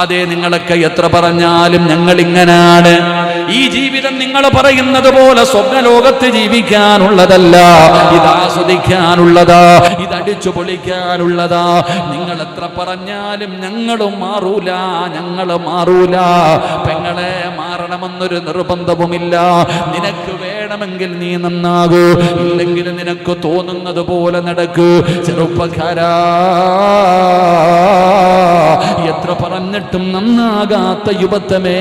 അതെ, നിങ്ങളൊക്കെ എത്ര പറഞ്ഞാലും ഞങ്ങൾ ഇങ്ങനാണ്. ഈ ജീവിതം നിങ്ങൾ പറയുന്നത് പോലെ സ്വപ്നലോകത്ത് ജീവിക്കാനുള്ളതല്ല, ഇത് ആസ്വദിക്കാനുള്ളതാ, ഇതടിച്ചു പൊളിക്കാനുള്ളതാ. നിങ്ങൾ എത്ര പറഞ്ഞാലും ഞങ്ങളും മാറൂല, ഞങ്ങൾ മാറൂല. പെങ്ങളെ, മാറണമെന്നൊരു നിർബന്ധവുമില്ല. നിനക്ക് വേണമെങ്കിൽ നീ നന്നാകൂ, ഇല്ലെങ്കിൽ നിനക്ക് തോന്നുന്നത് പോലെ നടക്കൂ. ചെറുപ്പക്കാരാ, എത്ര പറഞ്ഞിട്ടും നന്നാകാത്ത യുവത്വമേ,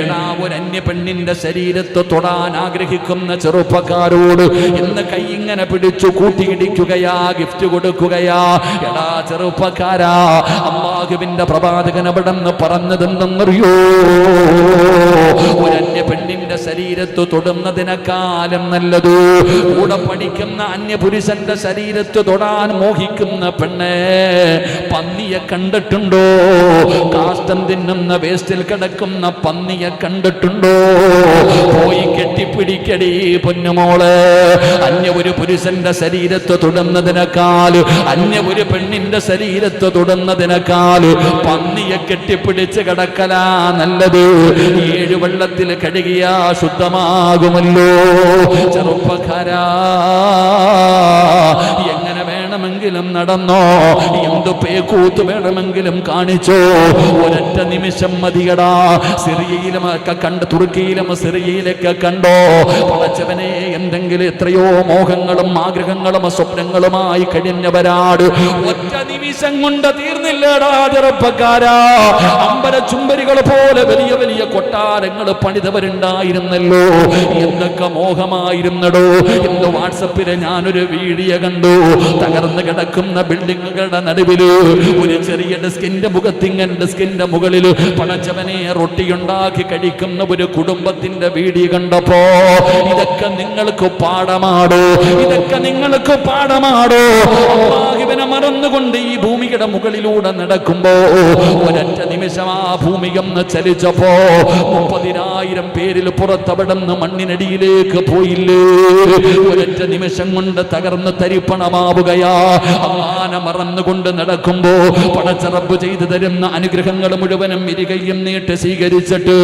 എടാ, ഒരു അന്യ പെണ്ണിന്റെ ശരീരത്ത് തൊടാൻ ആഗ്രഹിക്കുന്ന ചെറുപ്പക്കാരോട് ഇന്ന് കൈ ഇങ്ങനെ പിടിച്ചു കൂട്ടിയിടിക്കുകയാ, ഗിഫ്റ്റ് കൊടുക്കുകയാ. എടാ ചെറുപ്പക്കാരാ, അല്ലാഹുവിന്റെ പ്രവാചകൻ അവിടെന്ന് പറഞ്ഞതെന്തെന്നറിയോ? ഒരു അന്യ പെണ്ണിന്റെ ശരീരത്ത് തൊടുന്നതിനേക്കാളും നല്ലത് കൂടെ പഠിക്കുന്ന അന്യപുരുഷന്റെ ശരീരത്ത് തൊടാൻ മോഹിക്കുന്ന പെണ്ണെ, പന്നിയെ കണ്ടിട്ടുണ്ടോ? കാഷ്ടം തിന്നുന്ന വേസ്റ്റിൽ കിടക്കുന്ന പന്നിയെ കണ്ടിട്ടുണ്ടോ? പോയി കെട്ടിപ്പിടിക്കടി പൊന്നുമോള്. അന്യ ഒരു പുരുഷന്റെ ശരീരത്ത് തൊടുന്നതിനേക്കാൾ, അന്യ ഒരു പെണ്ണിന്റെ ശരീരത്ത് തൊടുന്നതിനേക്കാൾ പന്നിയെ കെട്ടിപ്പിടിച്ച് കിടക്കലാ നല്ലത്. 7 വെള്ളത്തിൽ കഴുകിയാ ശുദ്ധമാകുമല്ലോ. ചെറുപ്പക്കാരാ, എങ്ങനെ വേണമെങ്കിലും നടന്നോ, എന്ത് പേക്കൂത്ത് വേണമെങ്കിലും കാണിച്ചോ, ഒരൊറ്റ നിമിഷം മതിയടാ. സിറിയയിലുമൊക്കെ കണ്ട്, തുർക്കിയിലും സിറിയയിലൊക്കെ കണ്ടോ, പടച്ചവനെ, എന്തെങ്കിലും എത്രയോ മോഹങ്ങളും ആഗ്രഹങ്ങളും സ്വപ്നങ്ങളുമായി കഴിഞ്ഞവരാട് ഒറ്റ നിമിഷം കൊണ്ട് തീർന്നില്ലടാ ചെറുപ്പക്കാരാ. അമ്പല ചുംബരികൾ പോലെ വലിയ വലിയ കൊട്ടാരങ്ങൾ പണിതവരുണ്ടായിരുന്നല്ലോ. എന്തൊക്കെ മോഹമായിരുന്നടോ. ഇന്ന് വാട്സപ്പില് ഞാനൊരു വീഡിയോ കണ്ടു. തകർന്ന് കിടക്കുന്ന ബിൽഡിങ്ങുകളുടെ നടുവില് ഒരു ചെറിയ ഡെസ്കിന്റെ മുഖത്തിങ്ങനെ ഡെസ്കിന്റെ മുകളിൽ പടച്ചവനെ റൊട്ടിയുണ്ടാക്കി കഴിക്കുന്ന ഒരു കുടുംബത്തിന്റെ വീഡിയോ കണ്ടപ്പോ, ഇതൊക്കെ നിങ്ങൾക്ക് പാഠമാടോ? ഇതൊക്കെ നിങ്ങൾക്ക് പാഠമാടോ? അല്ലാഹുവിനെ മറന്നുകൊണ്ട് ഈ ഭൂമിയുടെ മുകളിലൂടെ നടക്കുമ്പോ ഒരൊറ്റ നിമിഷം ആ ഭൂമി ഒന്ന് ചലിച്ചപ്പോ 30,000 പേരിൽ പുറത്തവിടുന്ന് മണ്ണിനടിയിലേക്ക് പോയില്ലേ? ഒരൊറ്റ നിമിഷം കൊണ്ട് തകർന്ന് തരിപ്പണമാവുകയാ. അല്ലാഹുവിനെ മറന്നുകൊണ്ട് നടക്കുമ്പോ പടച്ച റബ്ബ് ചെയ്തു തരുന്ന അനുഗ്രഹങ്ങൾ മുഴുവനും ഇരുകൈയും നീട്ടി സ്വീകരിച്ചിട്ട്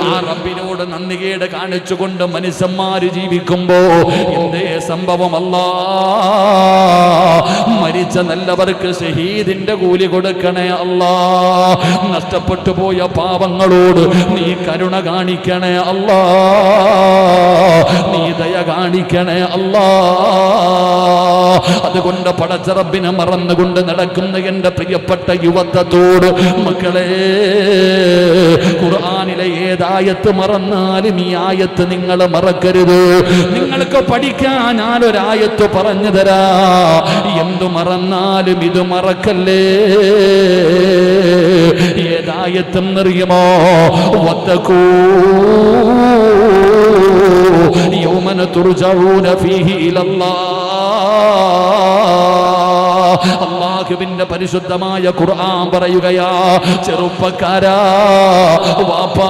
ആ റബ്ബിനോട് നന്ദികേട് കാണിച്ചുകൊണ്ട് മനുഷ്യന്മാര് ജീവിക്കുമ്പോ എന്തേ സംഭവം? മരിച്ച നല്ലവർക്ക് ഷഹീദിന്റെ കൂലി കൊടുക്കണേ അല്ലാ. നഷ്ടപ്പെട്ടു പോയ പാവങ്ങളോട് നീ കരുണ കാണിക്കണേ അല്ലാ, നീ ദയ കാണിക്കണേ അല്ലാ. അതുകൊണ്ട് പടച്ച റബ്ബിനെ മറന്നുകൊണ്ട് നടക്കുന്ന എന്റെ പ്രിയപ്പെട്ട യുവത്വത്തോട്, മക്കളെ, ഖുർആനിലെ ഏതായത്ത് മറന്നാലും ഈ ആയത്ത് നിങ്ങൾ മറക്കരുത്. നിങ്ങൾക്ക് പഠിക്കാൻ ഞാനൊരായത്ത് പറഞ്ഞു തരാ. എന്തു മറന്നാലും ഇത് മറക്കല്ലേ. ഏതായത്തെന്നറിയുമോ? വത്തഖൂ യൗമൻ തുർജഊന ഫീഹി ഇലല്ലാഹ്. അല്ലാഹുവിന്റെ പരിശുദ്ധമായ ഖുർആൻ പറയുകയാ, ചെറുപ്പക്കാരാ, വാപ്പാ,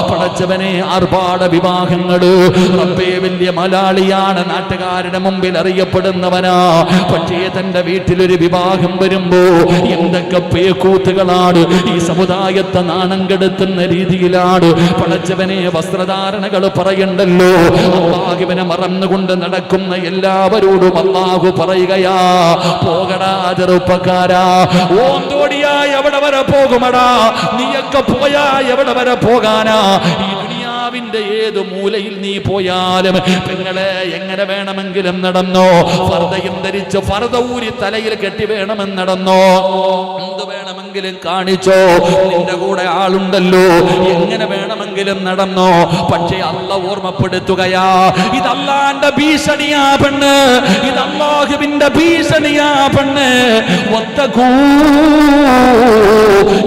പടച്ചവനെ, ആർഭാട വിവാഹങ്ങള്. റബ്ബേ, വലിയ മലയാളിയാണ്, നാട്ടുകാരുടെ മുമ്പിൽ അറിയപ്പെടുന്നവനാ. പക്ഷേ തന്റെ വീട്ടിലൊരു വിവാഹം വരുമ്പോ എന്തൊക്കെ പേക്കൂത്തുകളാണ്. ഈ സമുദായത്തെ നാണം കെടുത്തുന്ന രീതിയിലാണ് പടച്ചവനെ വസ്ത്രധാരണകൾ പറയണ്ടല്ലോ. അല്ലാഹുവിനെ മറന്നുകൊണ്ട് നടക്കുന്ന എല്ലാവരോടും അല്ലാഹു പറയുകയാ, പോകടാ ചെറുപ്പക്കാരാ, ഓന്തോടിയാ എവിടെ വരെ പോകുമടാ? നീയൊക്കെ പോയാ എവിടെ വരെ പോകാനാ? ഈ ദുനിയാവിന്റെ ഏത് മൂലയിൽ നീ പോയാലും പെങ്ങളെ, എങ്ങനെ വേണമെങ്കിലും നടന്നോ. ഫർദയും ധരിച്ച് ഫർദ ഊരി തലയിൽ കെട്ടി വേണമെന്ന് നടന്നോ. എന്ത് വേണമെങ്കിലും കാണിച്ചോ, നിന്റെ കൂടെ ആളുണ്ടല്ലോ. എങ്ങനെ വേണമെങ്കിലും നടന്നോ. പക്ഷേ അല്ലാഹു ഓർമ്മപ്പെടുത്തുകയാ, ഇത് അല്ലാഹുവിന്റെ ഭീഷണിയാ പെണ്ണ്, ഇത് അല്ലാഹുവിന്റെ ഭീഷണിയാ പെണ്ണ്. വത്തഖൂ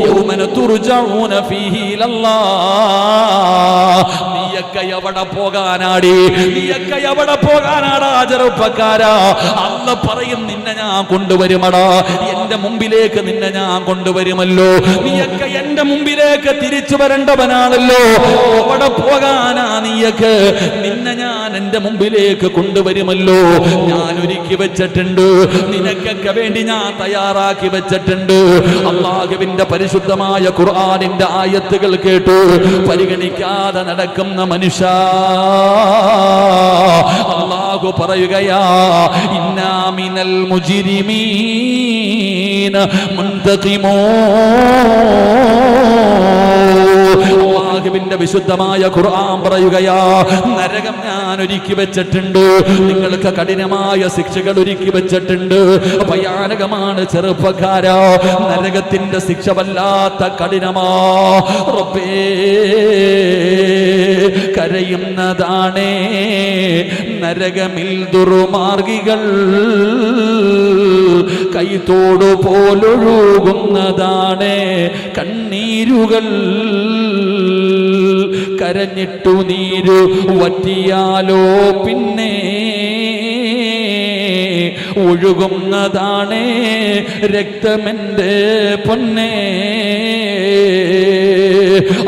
യൗമൻ തുർജഊന ഫീഹി ഇലല്ലാഹ്. നീ നീയൊക്കെ എവിടെ പോകാനാടി? നീയൊക്കെ എവിടെ പോകാനാടാ ചെറുപ്പക്കാരാ? അല്ല പറയും, നിന്നെ ഞാൻ കൊണ്ടുവരുമടാ, എന്റെ മുമ്പിലേക്ക് നിന്നെ ഞാൻ കൊണ്ടുവരുമല്ലോ. നീയൊക്കെ എന്റെ മുമ്പിലേക്ക് തിരിച്ചു വരേണ്ടവനാണല്ലോ. എവിടെ പോകാനാ നീയൊക്കെ? നിന്നെ ഞാൻ എന്റെ മുമ്പിലേക്ക് കൊണ്ടുവരുമല്ലോ. ഞാൻ ഒരുക്കി വെച്ചിട്ടുണ്ട്, നിനക്കൊക്കെ വേണ്ടി ഞാൻ തയ്യാറാക്കി വെച്ചിട്ടുണ്ട്. അല്ലാഹുവിന്റെ പരിശുദ്ധമായ ഖുർആനിന്റെ ആയത്തുകൾ കേട്ടു പരിഗണിക്കാതെ നടക്കുന്ന മനുഷ്യ, അല്ലാഹു പറയുകയാ, ഇന്നാ മിനൽ മുജ്രിമീന അല്ലാഹുവിന്റെ വിശുദ്ധമായ ഖുർആൻ പറയുകയാ, നരകം ഞാൻ ഒരുക്കി വെച്ചിട്ടുണ്ട്, നിങ്ങൾക്ക് കഠിനമായ ശിക്ഷകൾ ഒരുക്കി വെച്ചിട്ടുണ്ട്. ഭയാനകമാണ് ചെറുപ്പക്കാരാ, നരകത്തിന്റെ ശിക്ഷ വല്ലാത്ത കഠിനമാ. റബ്ബേ, കരയുന്നതാണേ നരകമിൽ ദുർമാർഗികൾ, കൈത്തോടു പോലൊഴുകുന്നതാണ് കണ്ണീരുകൾ. കരഞ്ഞിട്ടു നീരു വറ്റിയാലോ പിന്നെ ഒഴുകുന്നതാണ് രക്തമെന്റെ പൊന്നേ.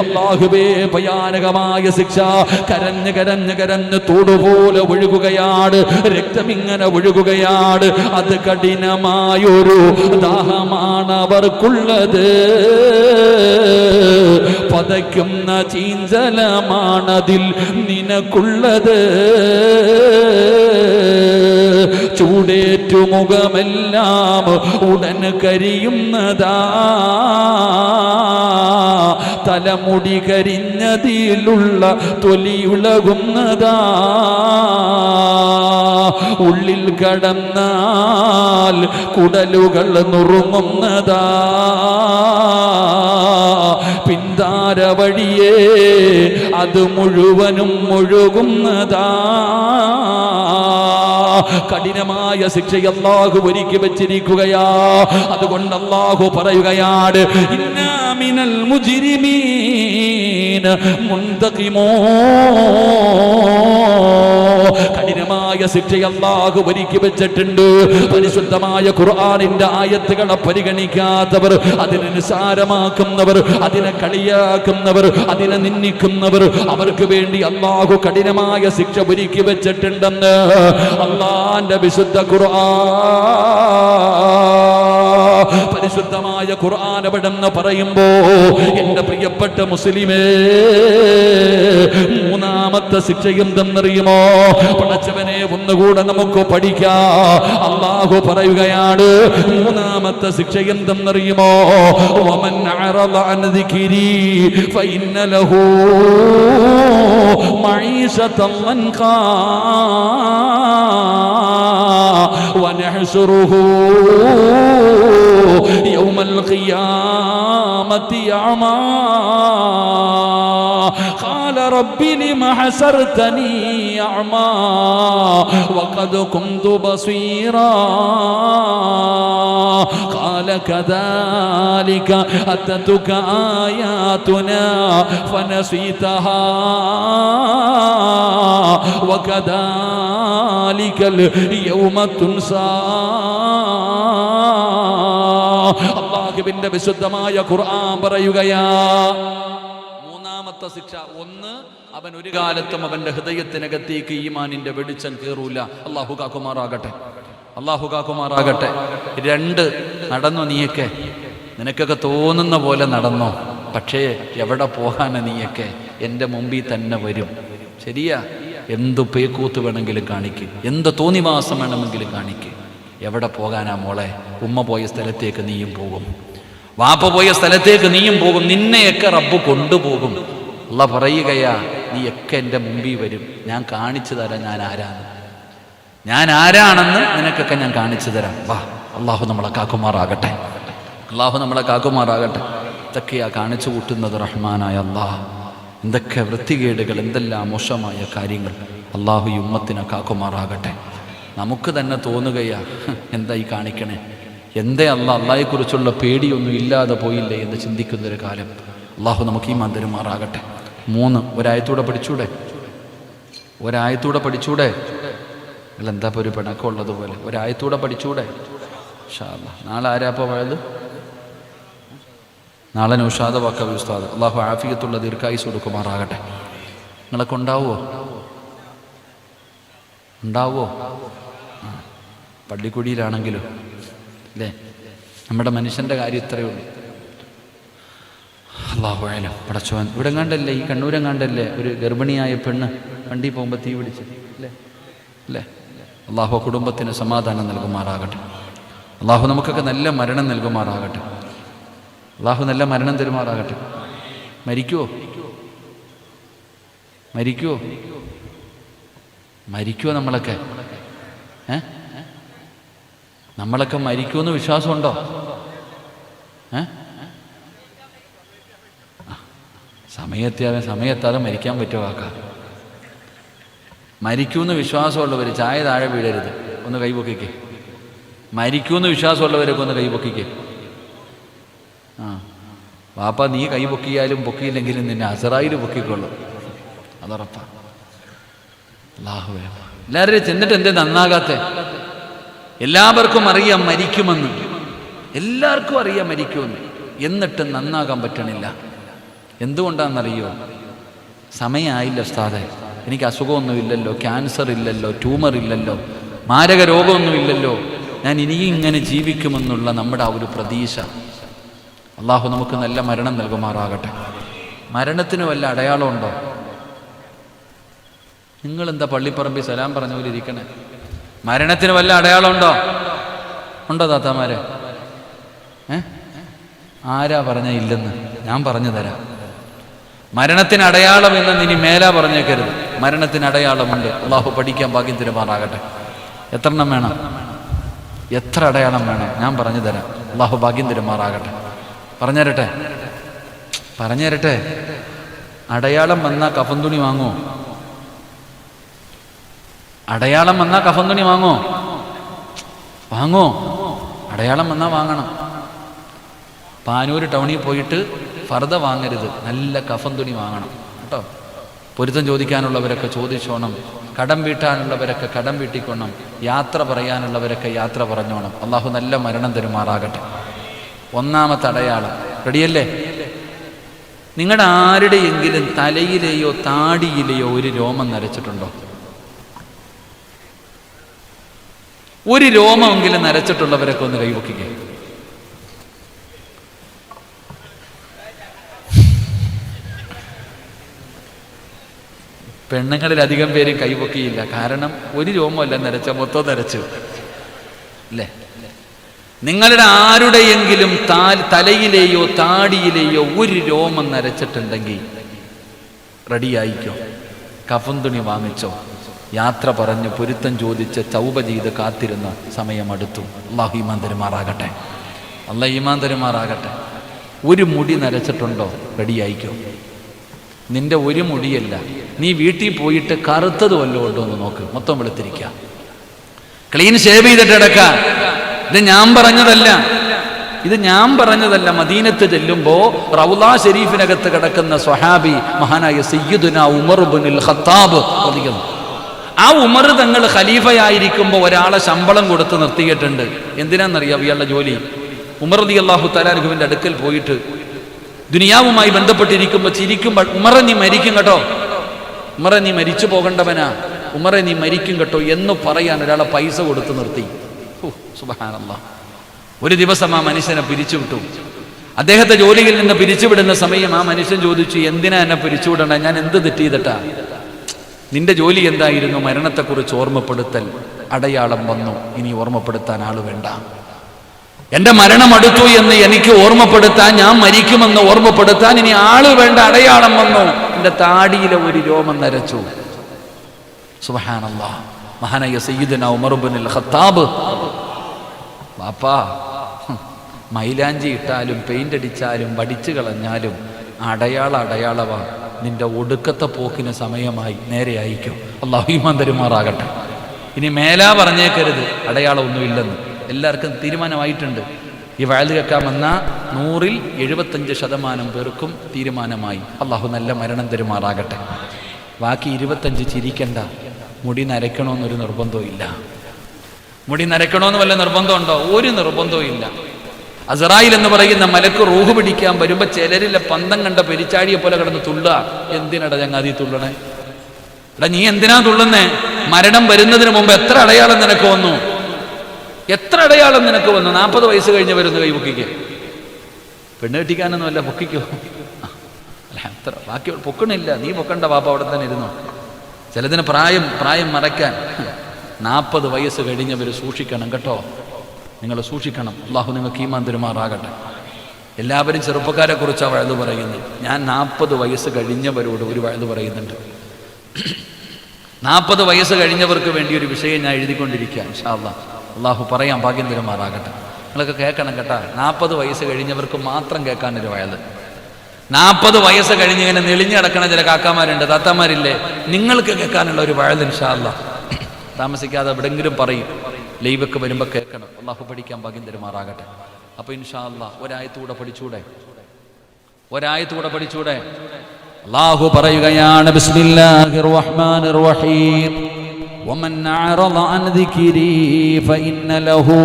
അല്ലാഹുവേ, ഭയാനകമായ ശിക്ഷ. കരഞ്ഞ് കരഞ്ഞ് കരഞ്ഞ് തോടുപോലെ ഒഴുകുകയാണ്, രക്തമിങ്ങനെ ഒഴുകുകയാണ്. അത് കഠിനമായൊരു ദാഹമാണ് അവർക്കുള്ളത്, പതയ്ക്കുന്ന ചീഞ്ചലമാണതിൽ നിനക്കുള്ളത്. ചൂടേറ്റു മുഖമെല്ലാം ഉടൻ കരിയുന്നതാ, തലമുടി കരിഞ്ഞതിലുള്ള തൊലിയുളകുന്നതാ. ഉള്ളിൽ കടന്നാൽ കുടലുകൾ നുറുങ്ങുന്നതാ, പിന്താര വഴിയേ അത് മുഴുവനും ഒഴുകുന്നതാ. കഠിനമായ ശിക്ഷ അല്ലാഹു ഒരുക്കി വെച്ചിരിക്കുകയാ. അതുകൊണ്ട് അല്ലാഹു പറയുകയാണ്, ഇന്നാ മിനൽ മുജ്രിമീന മുൻതഖിമൂൻ. കഠിനമായ ശിക്ഷ അല്ലാഹു ഒരുക്കി വെച്ചിട്ടുണ്ട്. പരിശുദ്ധമായ ഖുർആനിന്റെ ആയത്തുകളെ പരിഗണിക്കാത്തവർ, അതിനെ നിസ്സാരമാക്കുന്നവർ, അതിനെ കളിയാക്കുന്നവർ, അതിനെ നിന്ദിക്കുന്നവർ, അവർക്ക് വേണ്ടി അല്ലാഹു കഠിനമായ ശിക്ഷ ഒരുക്കി വെച്ചിട്ടുണ്ടെന്ന് അല്ലാഹുവിന്റെ വിശുദ്ധ ഖുർആൻ. പരിശുദ്ധമായ ഖുർആൻ എവിടെന്ന് പറയുമ്പോ, എന്റെ പ്രിയപ്പെട്ട മുസ്ലിമേ, മൂന്നാമത്തെ ശിക്ഷ എന്തെന്നറിയുമോ? പടച്ചവനെ, ഒന്നുകൂടെ നമുക്ക് പഠിക്കാം. അല്ലാഹു പറയുകയാണ്, മൂന്നാമത്തെ ശിക്ഷ എന്തെന്നറിയുമോ? വമൻ അറള അൻ ദിക്രി ഫഇന്ന ലഹു മഈശതൻ ലൻഖാ വനഹ്ശുറുഹു യൗമൽ ഖിയാമത്തി അഅമാ ഖാല റബ്ബി ലിമ ഹസർതനി അഅമാ വഖദ് കുന്തു ബസീറാ ഖാല കദാലിക അതതുക ആയാതുനാ ഫനസീതഹാ വകദാലികൽ യൗമ തുൻസാ. അല്ലാഹുവിന്റെ വിശുദ്ധമായ ഖുർആൻ പറയുകയാ, മൂന്നാമത്തെ ശിക്ഷ. ഒന്ന്, അവൻ ഒരു കാലത്തും അവന്റെ ഹൃദയത്തിനകത്തേക്ക് ഈമാനിന്റെ വെളിച്ചം കയറൂല. അല്ലാഹു കാക്കുമാറാകട്ടെ, അല്ലാഹു കാക്കുമാറാകട്ടെ. രണ്ട്, നടന്നോ നീയൊക്കെ, നിനക്കൊക്കെ തോന്നുന്ന പോലെ നടന്നോ, പക്ഷേ എവിടെ പോകാനാ നീയൊക്കെ? എൻ്റെ മുമ്പിൽ തന്നെ വരും. ശരിയാ, എന്തു പേക്കൂത്ത് വേണമെങ്കിലും കാണിക്ക്, എന്ത് തോന്നിവാസം വേണമെങ്കിലും കാണിക്ക്. എവിടെ പോകാനാ മോളെ? ഉമ്മ പോയ സ്ഥലത്തേക്ക് നീയും പോകും, വാപ്പ പോയ സ്ഥലത്തേക്ക് നീയും പോകും, നിന്നെയൊക്കെ റബ്ബ് കൊണ്ടുപോകും. അല്ലാഹ് പറയുകയാ, നീയൊക്കെ എൻ്റെ മുമ്പിൽ വരും, ഞാൻ കാണിച്ചു തരാം ഞാൻ ആരാണെന്ന് നിനക്കൊക്കെ ഞാൻ കാണിച്ചു തരാം. വാ, അല്ലാഹു നമ്മളെ കാക്കുമാറാകട്ടെ, അല്ലാഹു നമ്മളെ കാക്കുമാറാകട്ടെ. ഇതൊക്കെയാ കാണിച്ചു കൂട്ടുന്നത് റഹ്മാനായ അല്ലാഹ്. എന്തൊക്കെ വൃത്തികേടുകൾ, എന്തെല്ലാം മോശമായ കാര്യങ്ങൾ. അല്ലാഹു ഈ ഉമ്മത്തിനെ കാക്കുമാറാകട്ടെ. നമുക്ക് തന്നെ തോന്നുകയാ, എന്തായി കാണിക്കണേ, എന്തേ അള്ളാഹയെക്കുറിച്ചുള്ള പേടിയൊന്നും ഇല്ലാതെ പോയില്ലേ എന്ന് ചിന്തിക്കുന്നൊരു കാലം. അല്ലാഹു നമുക്ക് ഈ മന്ദിരമാറാകട്ടെ. 3 ഒരായത്തൂടെ പഠിച്ചൂടെ? ഒരായത്തൂടെ പഠിച്ചൂടെ? അല്ല എന്താ ഇപ്പോൾ ഒരു പിണക്കമുള്ളതുപോലെ ഒരായത്തൂടെ പഠിച്ചൂടെ? ഇൻഷാ അല്ലാഹ്. നാളെ ആരാപ്പോൾ പോയത്? നാളെ നൗഷാദ് വക്കവി ഉസ്താദ്. അള്ളാഹു ആഫിയത്തുള്ള ദീർഘായുസ് കൊടുക്കുമാറാകട്ടെ. നിങ്ങളൊക്കെ ഉണ്ടാവുമോ? പള്ളിക്കുടിയിലാണെങ്കിലും അല്ലേ? നമ്മുടെ മനുഷ്യൻ്റെ കാര്യം ഇത്രയേ ഉള്ളൂ. അള്ളാഹു ആയാലും പടച്ചോൻ. ഇവിടെ കണ്ടല്ലേ, ഈ കണ്ണൂരെങ്ങാണ്ടല്ലേ ഒരു ഗർഭിണിയായ പെണ്ണ് വണ്ടി പോകുമ്പോൾ തീ പിടിച്ച് അല്ലേ? അള്ളാഹു കുടുംബത്തിന് സമാധാനം നൽകുമാറാകട്ടെ. അള്ളാഹു നമുക്കൊക്കെ നല്ല മരണം നൽകുമാറാകട്ടെ. അള്ളാഹു നല്ല മരണം തരുമാറാകട്ടെ. മരിക്കുവോ നമ്മളൊക്കെ? നമ്മളൊക്കെ മരിക്കുമെന്ന് വിശ്വാസമുണ്ടോ? സമയത്താതെ മരിക്കാൻ പറ്റുമോ? മരിക്കുമെന്ന് വിശ്വാസമുള്ളവർ ചായ താഴെ വീഴരുത്. ഒന്ന് കൈപൊക്കിക്കേ. മരിക്കുമെന്ന് വിശ്വാസമുള്ളവരൊക്കെ ഒന്ന് കൈപൊക്കിക്കേ. വാപ്പ നീ കൈ പൊക്കിയാലും പൊക്കിയില്ലെങ്കിലും നിന്നെ അസറായിൽ പൊക്കിക്കൊള്ളും, അതുറപ്പാ. അല്ലാഹുവേ, എല്ലാവരും ചെന്നിട്ട് എന്തേ നന്നാകാത്തെ? എല്ലാവർക്കും അറിയാം മരിക്കുമെന്ന്, എല്ലാവർക്കും അറിയാം മരിക്കുമെന്ന്, എന്നിട്ട് നന്നാകാൻ പറ്റണില്ല. എന്തുകൊണ്ടാണെന്നറിയോ? സമയമായില്ല ഉസ്താദേ, എനിക്ക് അസുഖമൊന്നുമില്ലല്ലോ, ക്യാൻസർ ഇല്ലല്ലോ, ട്യൂമർ ഇല്ലല്ലോ, മാരക രോഗമൊന്നുമില്ലല്ലോ, ഞാൻ ഇനിയും ഇങ്ങനെ ജീവിക്കുമെന്നുള്ള നമ്മുടെ ആ ഒരു പ്രതീക്ഷ. അള്ളാഹു നമുക്ക് നല്ല മരണം നൽകുമാറാകട്ടെ. മരണത്തിന് വല്ല അടയാളമുണ്ടോ? നിങ്ങളെന്താ പള്ളിപ്പറമ്പിൽ സലാം പറഞ്ഞ പോലെ ഇരിക്കണേ? മരണത്തിന് വല്ല അടയാളമുണ്ടോ? ഉണ്ടോ താത്താമാരെ? ആരാ പറഞ്ഞ ഇല്ലെന്ന്? ഞാൻ പറഞ്ഞു തരാം. മരണത്തിന് അടയാളം എന്ന് ഇനി മേലാ പറഞ്ഞേക്കരുത്. മരണത്തിന് അടയാളമുണ്ട്. അള്ളാഹു പഠിക്കാൻ ഭാഗ്യം തരുമാറാകട്ടെ. എത്ര എണ്ണം വേണം? എത്ര അടയാളം വേണം? ഞാൻ പറഞ്ഞു തരാം. അള്ളാഹു ഭാഗ്യം തരുമാറാകട്ടെ. പറഞ്ഞുതരട്ടെ. അടയാളം വന്നാൽ കഫൻ തുണി വാങ്ങോ? അടയാളം വന്നാൽ കഫൻ തുണി വാങ്ങോ? അടയാളം വന്നാൽ വാങ്ങണം. പാനൂർ ടൗണിൽ പോയിട്ട് ഫർദ വാങ്ങരുത്, നല്ല കഫൻ തുണി വാങ്ങണം കേട്ടോ. പൊരുത്തം ചോദിക്കാനുള്ളവരൊക്കെ ചോദിച്ചോണം, കടം വീട്ടാനുള്ളവരൊക്കെ കടം വീട്ടിക്കൊണം, യാത്ര പറയാനുള്ളവരൊക്കെ യാത്ര പറഞ്ഞോണം. അള്ളാഹു നല്ല മരണം തരുമാറാകട്ടെ. ഒന്നാമത്തെ അടയാളം റെഡിയല്ലേ? നിങ്ങളുടെ ആരുടെയെങ്കിലും തലയിലെയോ താടിയിലെയോ ഒരു രോമം നരച്ചിട്ടുണ്ടോ? ഒരു രോമമെങ്കിലും നരച്ചിട്ടുള്ളവരൊക്കെ ഒന്ന് കൈവക്കിക്കേ. പെണ്ണുങ്ങളിൽ അധികം പേരും കൈവക്കിയില്ല. കാരണം ഒരു രോമമല്ല നരച്ച, മൊത്തം നരച്ചു അല്ലേ? നിങ്ങളുടെ ആരുടെയെങ്കിലും തലയിലെയോ താടിയിലെയോ ഒരു രോമം നരച്ചിട്ടുണ്ടെങ്കിൽ റെഡിയായിക്കോ, കഫൻ തുണി വാങ്ങിച്ചോ, യാത്ര പറഞ്ഞ് പൊരുത്തം ചോദിച്ച് തൗബ ചെയ്ത് കാത്തിരുന്ന സമയം അടുത്തു. അല്ലാഹു ഈമാൻ തരുമാറാകട്ടെ. ഒരു മുടി നരച്ചിട്ടുണ്ടോ? റെഡിയായിക്കോ. നിന്റെ ഒരു മുടിയല്ല, നീ വീട്ടിൽ പോയിട്ട് കറുത്തത് വല്ലതും ഉണ്ടോ എന്ന് നോക്ക്. മൊത്തം വെളുത്തിരിക്കുക, ക്ലീൻ ഷേവ് ചെയ്തിട്ട് കിടക്കുക. ഇത് ഞാൻ പറഞ്ഞതല്ല. മദീനത്ത് ചെല്ലുമ്പോ റൗളാ ഷരീഫിനകത്ത് കിടക്കുന്ന സ്വഹാബി മഹാനായ സയ്യിദുനാ ഉമർ ഇബ്നുൽ ഖത്താബ് റളിയല്ലാഹു, ആ ഉമർ തങ്ങൾ ഖലീഫയായിരിക്കുമ്പോൾ ഒരാളെ ശമ്പളം കൊടുത്ത് നിർത്തിയിട്ടുണ്ട്. എന്തിനാണെന്നറിയാം? ഇയാളുടെ ജോലി. ഉമർ റളിയല്ലാഹു തആല അൻഹുവിന്റെ അടുക്കൽ പോയിട്ട് ദുനിയാവുമായി ബന്ധപ്പെട്ടിരിക്കുമ്പോൾ ചിരിക്കുമ്പോൾ, ഉമറെ നീ മരിക്കും കേട്ടോ, ഉമറെ നീ മരിച്ചു പോകേണ്ടവനാ, ഉമറെ നീ മരിക്കും കേട്ടോ എന്ന് പറയാൻ ഒരാളെ പൈസ കൊടുത്ത് നിർത്തി. സുബ്ഹാനല്ലാഹ്. ഒരു ദിവസം ആ മനുഷ്യനെ പിരിച്ചുവിട്ടു. അദ്ദേഹത്തെ ജോലിയിൽ നിന്ന് പിരിച്ചുവിടുന്ന സമയം ആ മനുഷ്യൻ ചോദിച്ചു, എന്തിനാ എന്നെ പിരിച്ചുവിടണ? ഞാൻ എന്ത് തെറ്റ് ചെയ്തിട്ടാ? നിന്റെ ജോലി എന്തായിരുന്നു? മരണത്തെക്കുറിച്ച് ഓർമ്മപ്പെടുത്തൽ. അടയാളം വന്നു, ഇനി ഓർമ്മപ്പെടുത്താൻ ആള് വേണ്ട. എന്റെ മരണം അടുത്തു എന്ന് എനിക്ക് ഓർമ്മപ്പെടുത്താൻ, ഞാൻ മരിക്കുമെന്ന് ഓർമ്മപ്പെടുത്താൻ ഇനി ആള് വേണ്ട. അടയാളം വന്നു, എന്റെ താടിയിലെ ഒരു രോമം നരച്ചു. സുബ്ഹാനല്ലാഹ്. മഹാനായ സയ്യിദുനാ ഉമർ ഇബ്നുൽ ഖത്താബ്, ബാപ്പാ, മൈലാഞ്ചി ഇട്ടാലും പെയിന്റ് അടിച്ചാലും വടിച്ചു കളഞ്ഞാലും അടയാളവാ. നിന്റെ ഒടുക്കത്തെ പോക്കിന് സമയമായി, നേരെ അയക്കും. അല്ലാഹു ഈമാൻ തരുമാറാകട്ടെ. ഇനി മേലാ പറഞ്ഞേക്കരുത് അടയാളം ഒന്നുമില്ലെന്ന്. എല്ലാവർക്കും തീരുമാനമായിട്ടുണ്ട്. ഈ വയൽ കേൾക്കാൻ വന്ന 100-ൽ 75% പേർക്കും തീരുമാനമായി. അള്ളാഹു നല്ല മരണം തരുമാറാകട്ടെ. ബാക്കി 25 ചിരിക്കണ്ട. മുടി നരയ്ക്കണമെന്നൊരു നിർബന്ധവും ഇല്ല. മുടി നരയ്ക്കണമെന്ന് വല്ല നിർബന്ധമുണ്ടോ? ഒരു നിർബന്ധവും ഇല്ല. അസറായിൽ എന്ന് പറയുന്ന മലക്ക് റൂഹ് പിടിക്കാൻ വരുമ്പോൾ ചിലരിലെ പന്തം കണ്ട പെരിച്ചാഴിയെ പോലെ കിടന്ന് തുള്ളുക. എന്തിനടാ ചങ്ങാതി തുള്ളണേ? എടാ നീ എന്തിനാ തുള്ളുന്നേ? മരണം വരുന്നതിന് മുമ്പ് എത്ര അടയാളം നിനക്ക് വന്നു? എത്ര അടയാളം നിനക്ക് വന്നു? 40 വയസ്സ് കഴിഞ്ഞ് വരുന്ന കൈ പൊക്കിക്ക്. പെണ്ണ് കെട്ടിക്കാനൊന്നും അല്ല, പൊക്കിക്കോ. അല്ല അത്ര ബാക്കി പൊക്കണില്ല. നീ പൊക്കണ്ട പാപ്പ, അവിടെ തന്നെ ഇരുന്നോ. ചിലതിന് പ്രായം മറയ്ക്കാൻ 40 വയസ്സ് കഴിഞ്ഞവർ സൂക്ഷിക്കണം കേട്ടോ. നിങ്ങൾ സൂക്ഷിക്കണം. അള്ളാഹു നിങ്ങൾക്ക് ഈമാൻ തരുമാറാകട്ടെ. എല്ലാവരും ചെറുപ്പക്കാരെ കുറിച്ചാണ് വഴുതു പറയുന്നത്. ഞാൻ 40 വയസ്സ് കഴിഞ്ഞവരോട് ഒരു വഴുതു പറയുന്നുണ്ട്. 40 വയസ്സ് കഴിഞ്ഞവർക്ക് വേണ്ടി ഒരു വിഷയം ഞാൻ എഴുതിക്കൊണ്ടിരിക്കുക. ഇൻഷാ അല്ലാഹ് അള്ളാഹു പറയാൻ ഭാഗ്യം തരുമാറാകട്ടെ. നിങ്ങളൊക്കെ കേൾക്കണം കേട്ടാ. 40 വയസ്സ് കഴിഞ്ഞവർക്ക് മാത്രം കേൾക്കാനൊരു വയല്. 40 വയസ്സ് കഴിഞ്ഞ് ഇങ്ങനെ നെളിഞ്ഞടക്കണ ചില കാക്കാമാരുണ്ട്, താത്താമാരില്ലേ, നിങ്ങൾക്ക് കേൾക്കാനുള്ള ഒരു വയല് ഇൻഷാ അല്ലാഹ് താമസിക്കാതെ എവിടെങ്കിലും പറയും. ലൈവൊക്കെ വരുമ്പോൾ കേൾക്കണം. അള്ളാഹു പഠിക്കാൻ ഭാഗ്യം തരുമാറാകട്ടെ. അപ്പോൾ ഇൻഷാ അല്ലാഹ് ഒരായത്തൂടെ പഠിച്ചൂടെ? അള്ളാഹു പറയുകയാണ്, ബിസ്മില്ലാഹിർ റഹ്മാനിർ റഹീം, വമൻ അഅറള അൻ ദിക്രി ഫഇന്ന ലഹു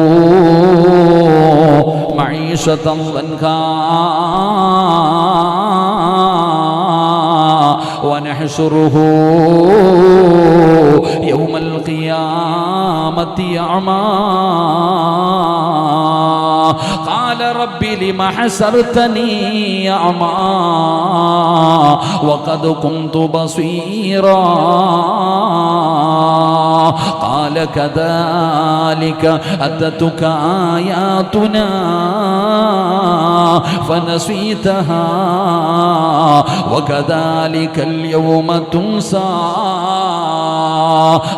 മഈശതൻ ദൻകാ വനഹ്ശുറുഹു യൗമൽ ഖിയാമത്തി അഅമാ قال رب لم حشرتني أعمى وقد كنت بصيرا قال كذلك أتتك آياتنا فنسيتها وكذلك اليوم تنسى.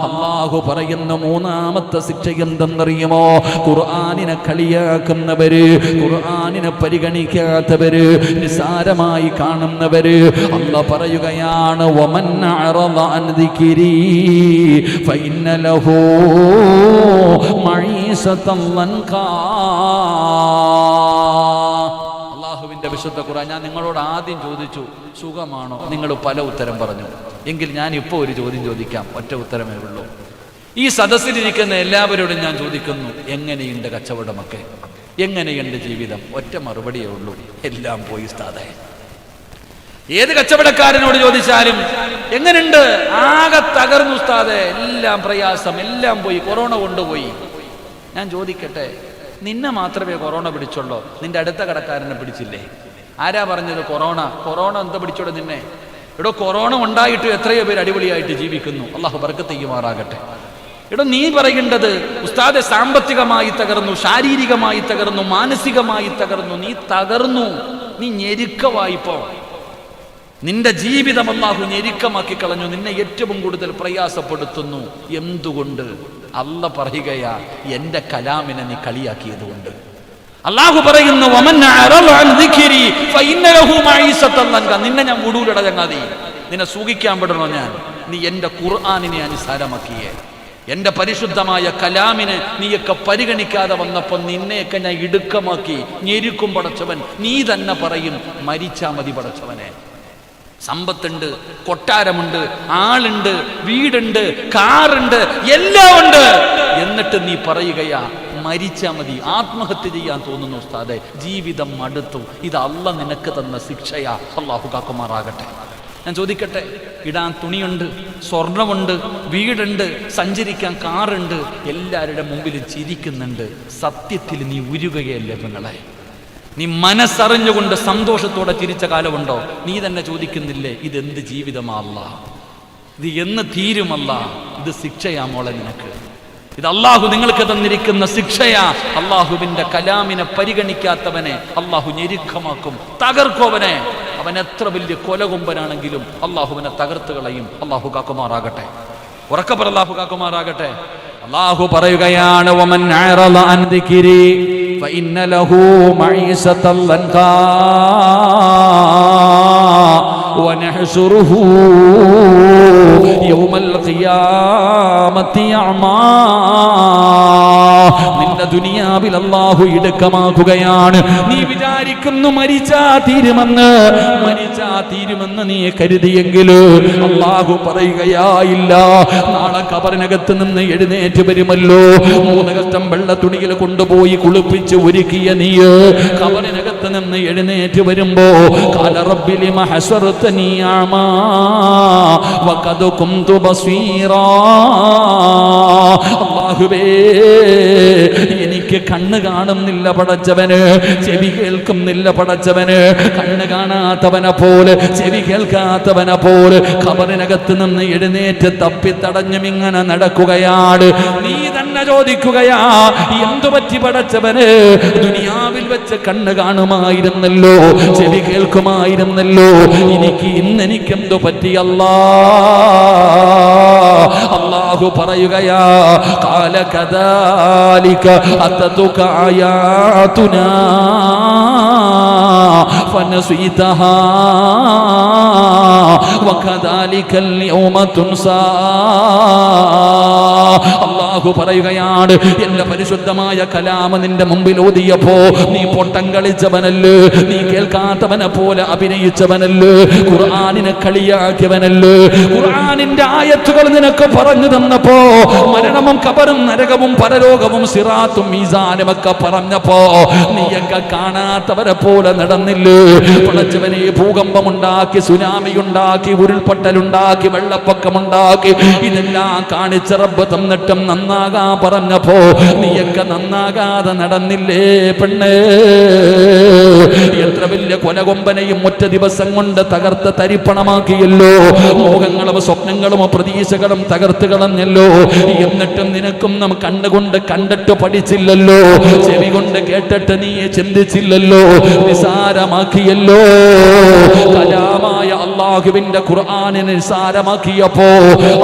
അല്ലാഹു പറയുന്ന മൂന്നാമത്തെ ശിക്ഷ എന്തെന്നറിയുമോ? ഖുർആനിനെ കളിയാക്കുന്നവര്, ഖുർആനിനെ പരിഗണിക്കാത്തവര്, നിസാരമായി കാണുന്നവര്. അല്ലാഹു പറയുകയാണ്, വമൻ അഅറള അൻ ദിക്രി ഫഇന്ന ലഹു മഈശതൻ ലൻകാ. അല്ലാഹുവിന്റെ വിശുദ്ധ ഖുർആൻ. ഞാൻ നിങ്ങളോട് ആദ്യം ചോദിച്ചു സുഖമാണോ? നിങ്ങൾ പല ഉത്തരം പറഞ്ഞു. എങ്കിൽ ഞാൻ ഇപ്പോൾ ഒരു ചോദ്യം ചോദിക്കാം. ഒറ്റ ഉത്തരമേ ഉള്ളൂ. ഈ സദസ്സിലിരിക്കുന്ന എല്ലാവരോടും ഞാൻ ചോദിക്കുന്നു, എങ്ങനെയുണ്ട് കച്ചവടമൊക്കെ? എങ്ങനെയുണ്ട് ജീവിതം? ഒറ്റ മറുപടിയേ ഉള്ളൂ, എല്ലാം പോയി ഉസ്താദേ. ഏത് കച്ചവടക്കാരനോട് ചോദിച്ചാലും എങ്ങനെയുണ്ട്? ആകെ തകർന്നു ഉസ്താദേ, എല്ലാം പ്രയാസം, എല്ലാം പോയി, കൊറോണ കൊണ്ടുപോയി. ഞാൻ ചോദിക്കട്ടെ, നിന്നെ മാത്രമേ കൊറോണ പിടിച്ചുള്ളൂ? നിന്റെ അടുത്ത കടക്കാരനെ പിടിച്ചില്ലേ? ആരാ പറഞ്ഞത് കൊറോണ എന്താ പിടിച്ചോടെ നിന്നെ? എടോ, കൊറോണ ഉണ്ടായിട്ട് എത്രയോ പേര് അടിപൊളിയായിട്ട് ജീവിക്കുന്നു. അള്ളാഹു ബർക്കത്ത് ചെയ്യുമാറാകട്ടെ. എടോ, നീ പറയേണ്ടത് ഉസ്താദെ സാമ്പത്തികമായി തകർന്നു, ശാരീരികമായി തകർന്നു, മാനസികമായി തകർന്നു. നീ തകർന്നു, നീ ഞെരുക്കമായിപ്പോ. നിന്റെ ജീവിതം അല്ലാഹു ഞെരുക്കമാക്കി കളഞ്ഞു. നിന്നെ ഏറ്റവും കൂടുതൽ പ്രയാസപ്പെടുത്തുന്നു. എന്തുകൊണ്ട്? അല്ല പറയുകയാ, എന്റെ കലാമിനെ നീ കളിയാക്കിയത് കൊണ്ട്. അല്ലാഹു പറയുന്നു, വമൻ അഅറള അൻ ദിക്രി ഫഇന്ന ലഹു മഈശതൻ ദൻകാ. നിന്നെ ഞാൻ വിടൂലട ചങ്ങാതി. നിന്നെ സൂഖിക്കാൻ വിടണോ ഞാൻ? നീ എന്റെ ഖുർആനിനെ അനുസാരമാക്കിയേ, എന്റെ പരിശുദ്ധമായ കലാമിനെ നീയൊക്കെ പരിഗണിക്കാതെ വന്നപ്പോൾ നിന്നെയൊക്കെ ഞാൻ ഇടുക്കമാക്കി ഞെരുക്കും പടച്ചവൻ. നീ തന്നെ പറയും, മരിച്ചാ മതി പടച്ചവനെ. സമ്പത്തുണ്ട്, കൊട്ടാരമുണ്ട്, ആളുണ്ട്, വീടുണ്ട്, കാറുണ്ട്, എല്ലാം ഉണ്ട്. എന്നിട്ട് നീ പറയുകയാ മരിച്ചാ മതി, ആത്മഹത്യ ചെയ്യാൻ തോന്നുന്നു ഉസ്താദെ, ജീവിതം മടുത്തു. ഇത് അല്ല നിനക്ക് തന്ന ശിക്ഷയാ. അല്ലാഹു കാക്കുമാറാകട്ടെ. ഞാൻ ചോദിക്കട്ടെ, ഇടാൻ തുണിയുണ്ട്, സ്വർണമുണ്ട്, വീടുണ്ട്, സഞ്ചരിക്കാൻ കാറുണ്ട്, എല്ലാവരുടെ മുമ്പിൽ ചിരിക്കുന്നുണ്ട്. സത്യത്തിൽ നീ ഉരുകയല്ലേ പെങ്ങളെ? നീ മനസ്സറിഞ്ഞുകൊണ്ട് സന്തോഷത്തോടെ ചിരിച്ച കാലമുണ്ടോ? നീ തന്നെ ചോദിക്കുന്നില്ലേ, ഇതെന്ത് ജീവിതമാ അല്ലാ? ഇത് എന്ന് തീരുമല്ല? ഇത് ശിക്ഷയാ മോളെ നിനക്ക്. ഇത് അള്ളാഹു നിങ്ങൾക്ക് തന്നിരിക്കുന്ന ശിക്ഷയാ. അള്ളാഹുവിന്റെ കലാമിനെ പരിഗണിക്കാത്തവനെ അള്ളാഹു ഞെരുക്കമാക്കും, തകർക്കുവനെ. അവൻ എത്ര വലിയ കൊലകൊമ്പനാണെങ്കിലും അള്ളാഹുവിനെ തകർത്ത് കളയും. അള്ളാഹു കാക്കുമാറാകട്ടെ. ഉറക്കപ്പറ അള്ളാഹു കാക്കുമാറാകട്ടെ. അള്ളാഹു പറയുകയാണ്, വമൻ അഅറള അൻ ദിക്രി ഫഇന്ന ലഹു മഈശതൻ ലൻകാ വനഹ്ശുറുഹു യൗമൽ ഖിയാമത്തി അഅമാ. നിന്റെ ദുനിയാവിൽ അല്ലാഹു ഇടുക്കമാക്കുകയാണ്. നീ വിചാരിക്കുന്നു മരിച്ചാ തീരുമെന്ന് നീ കരുതിയെങ്കിൽ അല്ലാഹു പറയുകയായില്ല. നാളെ ഖബറിനകത്ത് നിന്ന് എഴുന്നേറ്റ് വരുമല്ലോ. 3 കഷ്ടം വെള്ള തുണിയിൽ കൊണ്ടുപോയി കുളിപ്പിച്ച് ഒരുക്കിയ നീ ഖബറിനകത്ത് നിന്ന് എഴുന്നേറ്റ് വരുമ്പോ ഖാല റബ്ബി ലിമ ഹസർതനി അമാ വഖദ് കുന്തു ബസീറാ. അല്ലാഹുവേ, എനിക്ക് കണ്ണ് കാണുന്നില്ല പടച്ചവന്, ചെവി കേൾക്കുന്നില്ല പടച്ചവന്. കണ്ണ് കാണാത്തവനെ പോലെ, ചെവി കേൾക്കാത്തവനെ പോലെ ഖബറിനകത്ത് നിന്ന് എഴുന്നേറ്റ് തപ്പിത്തടഞ്ഞും ഇങ്ങനെ നടക്കുകയാണ്. നീ തന്നെ ചോദിക്കുകയാ, എന്തു പറ്റി പടച്ചവന്? ദുനിയാവിൽ വെച്ച് കണ്ണ് കാണുമായിരുന്നല്ലോ, ചെവി കേൾക്കുമായിരുന്നല്ലോ, ഇന്നെനിക്കെന്തു പറ്റി അല്ലാഹു പറയുകയാ, ഖാല കദാലിക അതതുക ആയാതുനാ ഫനസീതഹാ വകദാലികൽ യൗമ തുൻസാ. അല്ലാഹു പറയുകയാണ്, എന്റെ പരിശുദ്ധമായ കലാമ നിന്റെ മുമ്പിൽ ഓതിയപ്പോ നീ പൊട്ടം കളിച്ചവനല്ലേ, നീ കേൾക്കാത്തവനെ പോലെ അഭിനയിച്ചവനല്ലേ, ഖുർആനിനെ കളിയാക്കിയവനല്ലേ, ഖുർആനിന്റെ ആയത്തുകൾ നിനക്ക് പറഞ്ഞു തന്നപ്പോ, മരണവും ഖബറും നരകവും പരലോകവും സിറാത്തും മീസാനും ഒക്കെ പറഞ്ഞപ്പോ നീയൊക്കെ കാണാത്തവരെ പോലെ നടന്നില്ലേ? പടച്ചവനെ, ഭൂകമ്പമുണ്ടാക്കി, സുനാമി ഉണ്ടാക്കി, ഉരുൾപൊട്ടലുണ്ടാക്കി, വെള്ളപ്പൊക്കമുണ്ടാക്കി, ഇതെല്ലാം കാണിച്ച റബ്ബ് തന്നിട്ടും നന്നാകാൻ പറഞ്ഞപ്പോ നീയൊക്കെ നന്നാകാതെ നടന്നില്ലേ പെണ്ണേ? എത്ര വലിയ കൊലകൊമ്പനെയും ഒറ്റ ദിവസം കൊണ്ട് തകർത്ത് തരിപ്പണമാക്കിയല്ലോ. മോഹങ്ങളും സ്വപ്നങ്ങളും പ്രതീക്ഷകളും തകർത്ത് കളഞ്ഞല്ലോ. എന്നിട്ടും നിനക്കും നാം കണ്ണുകൊണ്ട് കണ്ടിട്ട് പഠിച്ചില്ലല്ലോ, ചെവി കൊണ്ട് കേട്ടിട്ട് നീ ചിന്തിച്ചില്ലല്ലോ, നിസാരമാക്കിയല്ലോ. കലാമായ അല്ലാഹുവിന്റെ ഖുർആനിനെ നിസാരമാക്കിയപ്പോ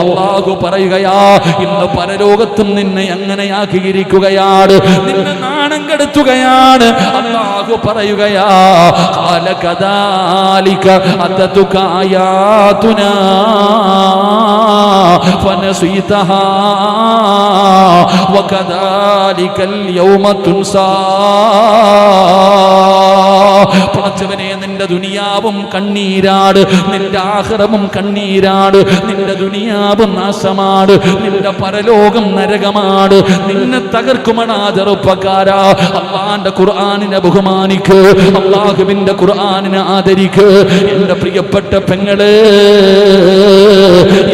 അല്ലാഹു പറയുകയാ, ഇന്ന് പരലോകത്തും നിന്നെ അങ്ങനെയാക്കിയിരിക്കുകയാണ്, നിന്നെ നാണം കെടുത്തുകയാണ്. അല്ലാഹു പറയുകയാ, ഖാല കദാലിക അതതുക ആയാതുനാ ഫനസീതഹാ വകദാലികൽ യൗമ തുൻസാ. പടച്ചവനെ, നിന്റെ ദുനിയാവും കണ്ണീരാട്, നിന്റെ ആഖിറവും കണ്ണീരാട്, നിന്റെ ദുനിയാവും നാശമാണ്, നിന്റെ പരലോകം നരകമാണ്. നിന്നെ തകർക്കുമണാ ചെറുപ്പക്കാരാ. അല്ലാഹുവിന്റെ ഖുർആനിനെ ബഹുമാനിക്ക്, അല്ലാഹുവിന്റെ ഖുർആനിനെ ആദരിക്ക്. എന്റെ പ്രിയപ്പെട്ട പെങ്ങളെ,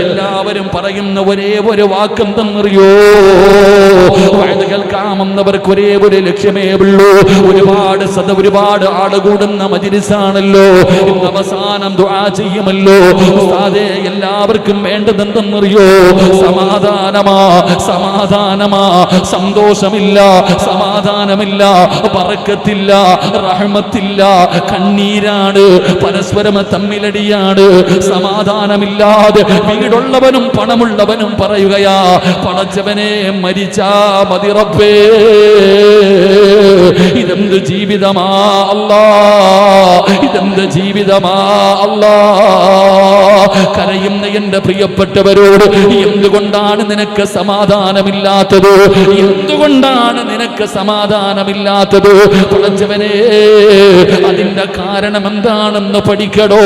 എല്ലാവരും പറയുന്ന ഒരേ ഒരു വാക്കെന്തെന്നറിയോ? വഅദ് കേൾക്കാമെന്നവർക്ക് ഒരേ ഒരു ലക്ഷ്യമേ ഉള്ളൂ. ഒരുപാട് ആള് കൂടുന്ന മജ്‌ലിസാണല്ലോ, ഇന്ന് അവസാനം ദുആ ചെയ്യുമല്ലോ. ഉസ്താദേ, എല്ലാവർക്കും വേണ്ടതെന്തെന്നറിയോ? സമാധാനമാ, സന്തോഷമില്ല, സമാധാനമില്ല, ബറക്കത്തില്ല, റഹ്മത്തില്ല, കണ്ണീരാണ്, പരസ്പരം തമ്മിലടിയാണ്. സമാധാനമില്ലാതെ വീടുള്ളവനും പണമുള്ളവനും പറയുകയാ, പടച്ചവനെ മരിച്ചാ മതി റബ്ബേ. ഇതെന്ത് ജീവിതമാ അല്ലാ, ഇതെന്ത് ജീവിതമാ അല്ലാ. കരയുന്ന എന്റെ പ്രിയപ്പെട്ടവരോട്, എന്തുകൊണ്ടാണ് നിനക്ക് സമാധാനമില്ലാത്തത്? എന്തുകൊണ്ടാണ് നിനക്ക് സമാധാനമില്ലാത്തത്? പടച്ചവനെ, അതിന്റെ കാരണം എന്താണെന്ന് പഠിക്കടോ.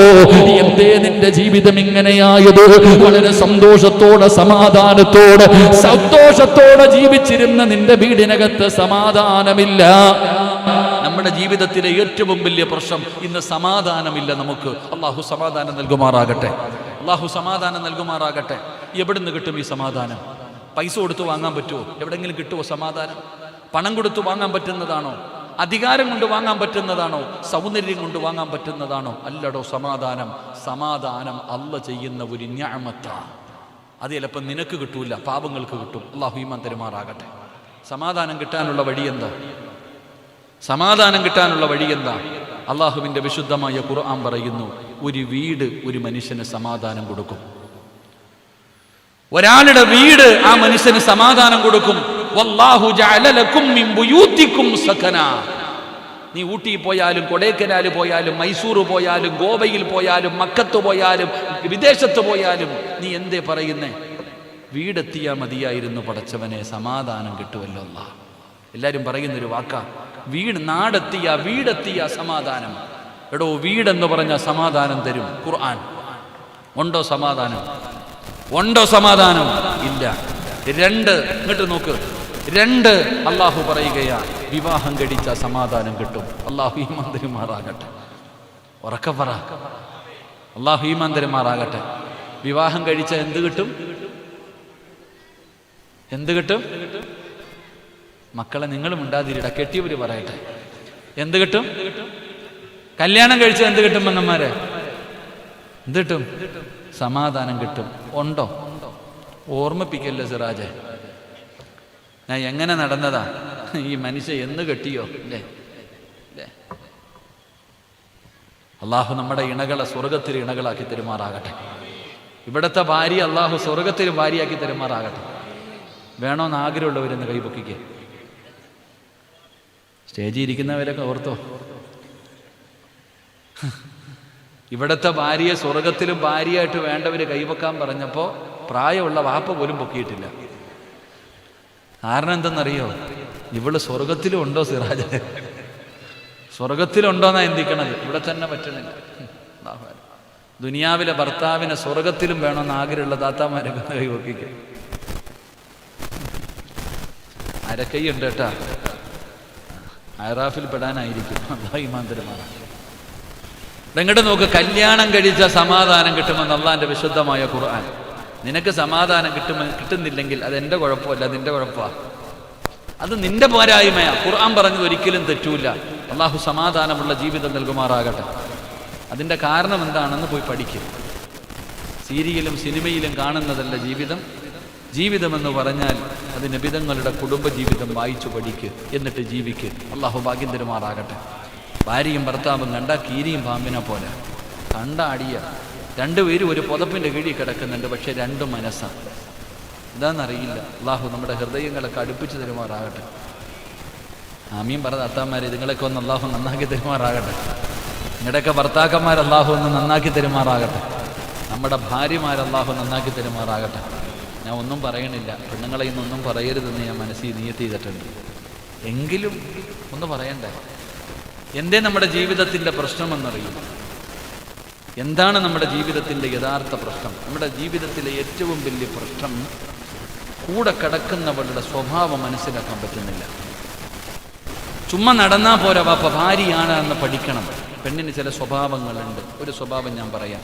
എന്തേ നിന്റെ ജീവിതം ഇങ്ങനെയായത്? വളരെ സന്തോഷത്തോടെ, സമാധാനത്തോടെ, സന്തോഷത്തോടെ ജീവിച്ചിരുന്ന നിന്റെ വീടിനകത്ത് സമാധാനമില്ല. നമ്മുടെ ജീവിതത്തിലെ ഏറ്റവും വലിയ പ്രശ്നം ഇന്ന് സമാധാനമില്ല നമുക്ക്. അല്ലാഹു സമാധാനം നൽകുമാറാകട്ടെ, അല്ലാഹു സമാധാനം നൽകുമാറാകട്ടെ. എവിടുന്ന് കിട്ടും ഈ സമാധാനം? പൈസ കൊടുത്ത് വാങ്ങാൻ പറ്റുമോ? എവിടെങ്കിലും കിട്ടുമോ സമാധാനം? പണം കൊടുത്ത് വാങ്ങാൻ പറ്റുന്നതാണോ? അധികാരം കൊണ്ട് വാങ്ങാൻ പറ്റുന്നതാണോ? സൗന്ദര്യം കൊണ്ട് വാങ്ങാൻ പറ്റുന്നതാണോ? അല്ലടോ. സമാധാനം അല്ലാഹു ചെയ്യുന്ന ഒരു നിഅമത്താണ്. അത് ചിലപ്പോൾ നിനക്ക് കിട്ടൂല, പാപങ്ങൾക്ക് കിട്ടും. അല്ലാഹു ഈമാൻ തരുമാറാകട്ടെ. സമാധാനം കിട്ടാനുള്ള വഴി എന്താ? അള്ളാഹുവിൻ്റെ വിശുദ്ധമായ ഖുർആൻ പറയുന്നു, ഒരു വീട് ഒരു മനുഷ്യന് സമാധാനം കൊടുക്കും. ഒരാളുടെ വീട് ആ മനുഷ്യന് സമാധാനം കൊടുക്കും. വല്ലാഹു ജഅല ലക്കും മിൻ ബുയൂതികും സകനാ. നീ ഊട്ടി പോയാലും, കൊടൈക്കനാൽ പോയാലും, മൈസൂർ പോയാലും, ഗോവയിൽ പോയാലും, മക്കത്ത് പോയാലും, വിദേശത്ത് പോയാലും നീ എന്തേ പറയുന്നേ? വീടെത്തിയാ മതിയായിരുന്നു പടച്ചവനെ, സമാധാനം കിട്ടുമല്ലോ. അല്ലാഹ് എല്ലാവരും പറയുന്നൊരു വാക്കാ വീടെത്തിയ സമാധാനം. എടോ, വീടെന്ന് പറഞ്ഞ സമാധാനം തരും ഖുർആൻ. ഉണ്ടോ സമാധാനം? ഇല്ല. 2 ഇങ്ങോട്ട് നോക്ക്. 2 അള്ളാഹു പറയുകയാ, വിവാഹം കഴിച്ച സമാധാനം കിട്ടും. അള്ളാഹു ഈമാൻ തരുമാറാകട്ടെ. ഉറക്കെ പറ, അള്ളാഹു ഈമാൻ തരുമാറാകട്ടെ. വിവാഹം കഴിച്ച എന്ത് കിട്ടും? മക്കളെ നിങ്ങളും ഉണ്ടാതിരിട, കെട്ടിയവര് പറയട്ടെ. എന്ത് കിട്ടും? കല്യാണം കഴിച്ച എന്ത് കിട്ടും? പെങ്ങന്മാരെ എന്ത് കിട്ടും? സമാധാനം കിട്ടും. ഉണ്ടോ? ഓർമ്മിപ്പിക്കല്ലേ സിറാജെ, ഞാൻ എങ്ങനെ നടന്നതാ, ഈ മനുഷ്യ എന്ന് കെട്ടിയോ അല്ലേ? അള്ളാഹു നമ്മുടെ ഇണകളെ സ്വർഗത്തിൽ ഇണകളാക്കി തരുമാറാകട്ടെ. ഇവിടുത്തെ ഭാര്യ അള്ളാഹു സ്വർഗത്തിൽ ഭാര്യയാക്കി തരുമാറാകട്ടെ. വേണോന്ന് ആഗ്രഹമുള്ളവരെന്ന് കൈപൊക്കിക്കേ. സ്റ്റേജിൽ ഇരിക്കുന്നവരൊക്കെ ഓർത്തോ, ഇവിടുത്തെ ഭാര്യയെ സ്വർഗത്തിലും ഭാര്യയായിട്ട് വേണ്ടവര് കൈവെക്കാൻ പറഞ്ഞപ്പോൾ പ്രായമുള്ള വാപ്പ പോലും പൊക്കിയിട്ടില്ല. കാരണം എന്തെന്നറിയോ? ഇവള് സ്വർഗത്തിലും ഉണ്ടോ സിറാജ്? സ്വർഗത്തിലുണ്ടോന്നാ ചിന്തിക്കണത്, ഇവിടെ തന്നെ പറ്റണില്ല. ദുനിയാവിലെ ഭർത്താവിനെ സ്വർഗത്തിലും വേണമെന്ന് ആഗ്രഹമുള്ള താത്താമാരൊക്കെ കൈവെക്കിക്ക. അരക്കൈയുണ്ട് കേട്ടാ, അയറാഫിൽ പെടാനായിരിക്കും. അല്ലാഹു ഈമാൻ തരുമാറാകട്ടെ. ഇങ്ങോട്ട് നോക്ക്, കല്യാണം കഴിച്ച സമാധാനം കിട്ടുമെന്ന് അള്ളാന്റെ വിശുദ്ധമായ ഖുർആൻ. നിനക്ക് സമാധാനം കിട്ടുന്നില്ലെങ്കിൽ അത് എൻ്റെ കുഴപ്പമല്ല, നിന്റെ കുഴപ്പമാണ്. അത് നിന്റെ പോരായ്മയാ. ഖുർആൻ പറഞ്ഞത് ഒരിക്കലും തെറ്റൂല. അള്ളാഹു സമാധാനമുള്ള ജീവിതം നൽകുമാറാകട്ടെ. അതിൻ്റെ കാരണം എന്താണെന്ന് പോയി പഠിക്കും. സീരിയലും സിനിമയിലും കാണുന്നതല്ല ജീവിതം. ജീവിതമെന്ന് പറഞ്ഞാൽ അത് നബിതങ്ങളുടെ കുടുംബജീവിതം വായിച്ചു പഠിക്ക്, എന്നിട്ട് ജീവിക്ക്. അള്ളാഹു ഭാഗ്യം തരുമാറാകട്ടെ. ഭാര്യയും ഭർത്താവും കണ്ട കീരിയും പാമ്പിനെ പോലെ കണ്ടാടിയ 2 പേരും ഒരു പുതപ്പിൻ്റെ കീഴിൽ കിടക്കുന്നുണ്ട്, പക്ഷെ 2 മനസ്സാണ്. എന്താണെന്നറിയില്ല. അള്ളാഹു നമ്മുടെ ഹൃദയങ്ങളൊക്കെ അടുപ്പിച്ച് തരുമാറാകട്ടെ. ആമീൻ പറ അത്താമാരെ, നിങ്ങളൊക്കെ ഒന്ന് അള്ളാഹു നന്നാക്കി തരുമാറാകട്ടെ. നിങ്ങളുടെയൊക്കെ ഭർത്താക്കന്മാർ അള്ളാഹു ഒന്ന് നന്നാക്കി തരുമാറാകട്ടെ. നമ്മുടെ ഭാര്യമാർ അള്ളാഹു നന്നാക്കി തരുമാറാകട്ടെ. ഞാൻ ഒന്നും പറയണില്ല, പെണ്ണുങ്ങളെ ഇന്നൊന്നും പറയരുതെന്ന് ഞാൻ മനസ്സിൽ നിയത്ത് ചെയ്തിട്ടുണ്ട്. എങ്കിലും ഒന്ന് പറയണ്ടേ, എന്തേ നമ്മുടെ ജീവിതത്തിൻ്റെ പ്രശ്നമെന്നറിയും? എന്താണ് നമ്മുടെ ജീവിതത്തിൻ്റെ യഥാർത്ഥ പ്രശ്നം? നമ്മുടെ ജീവിതത്തിലെ ഏറ്റവും വലിയ പ്രശ്നം കൂടെ കിടക്കുന്നവരുടെ സ്വഭാവം മനസ്സിലാക്കാൻ പറ്റുന്നില്ല. ചുമ്മാ നടന്നാൽ പോരാ, വാപ്പ ഭാര്യയാണ് എന്ന് പഠിക്കണം. പെണ്ണിന് ചില സ്വഭാവങ്ങളുണ്ട്. ഒരു സ്വഭാവം ഞാൻ പറയാം.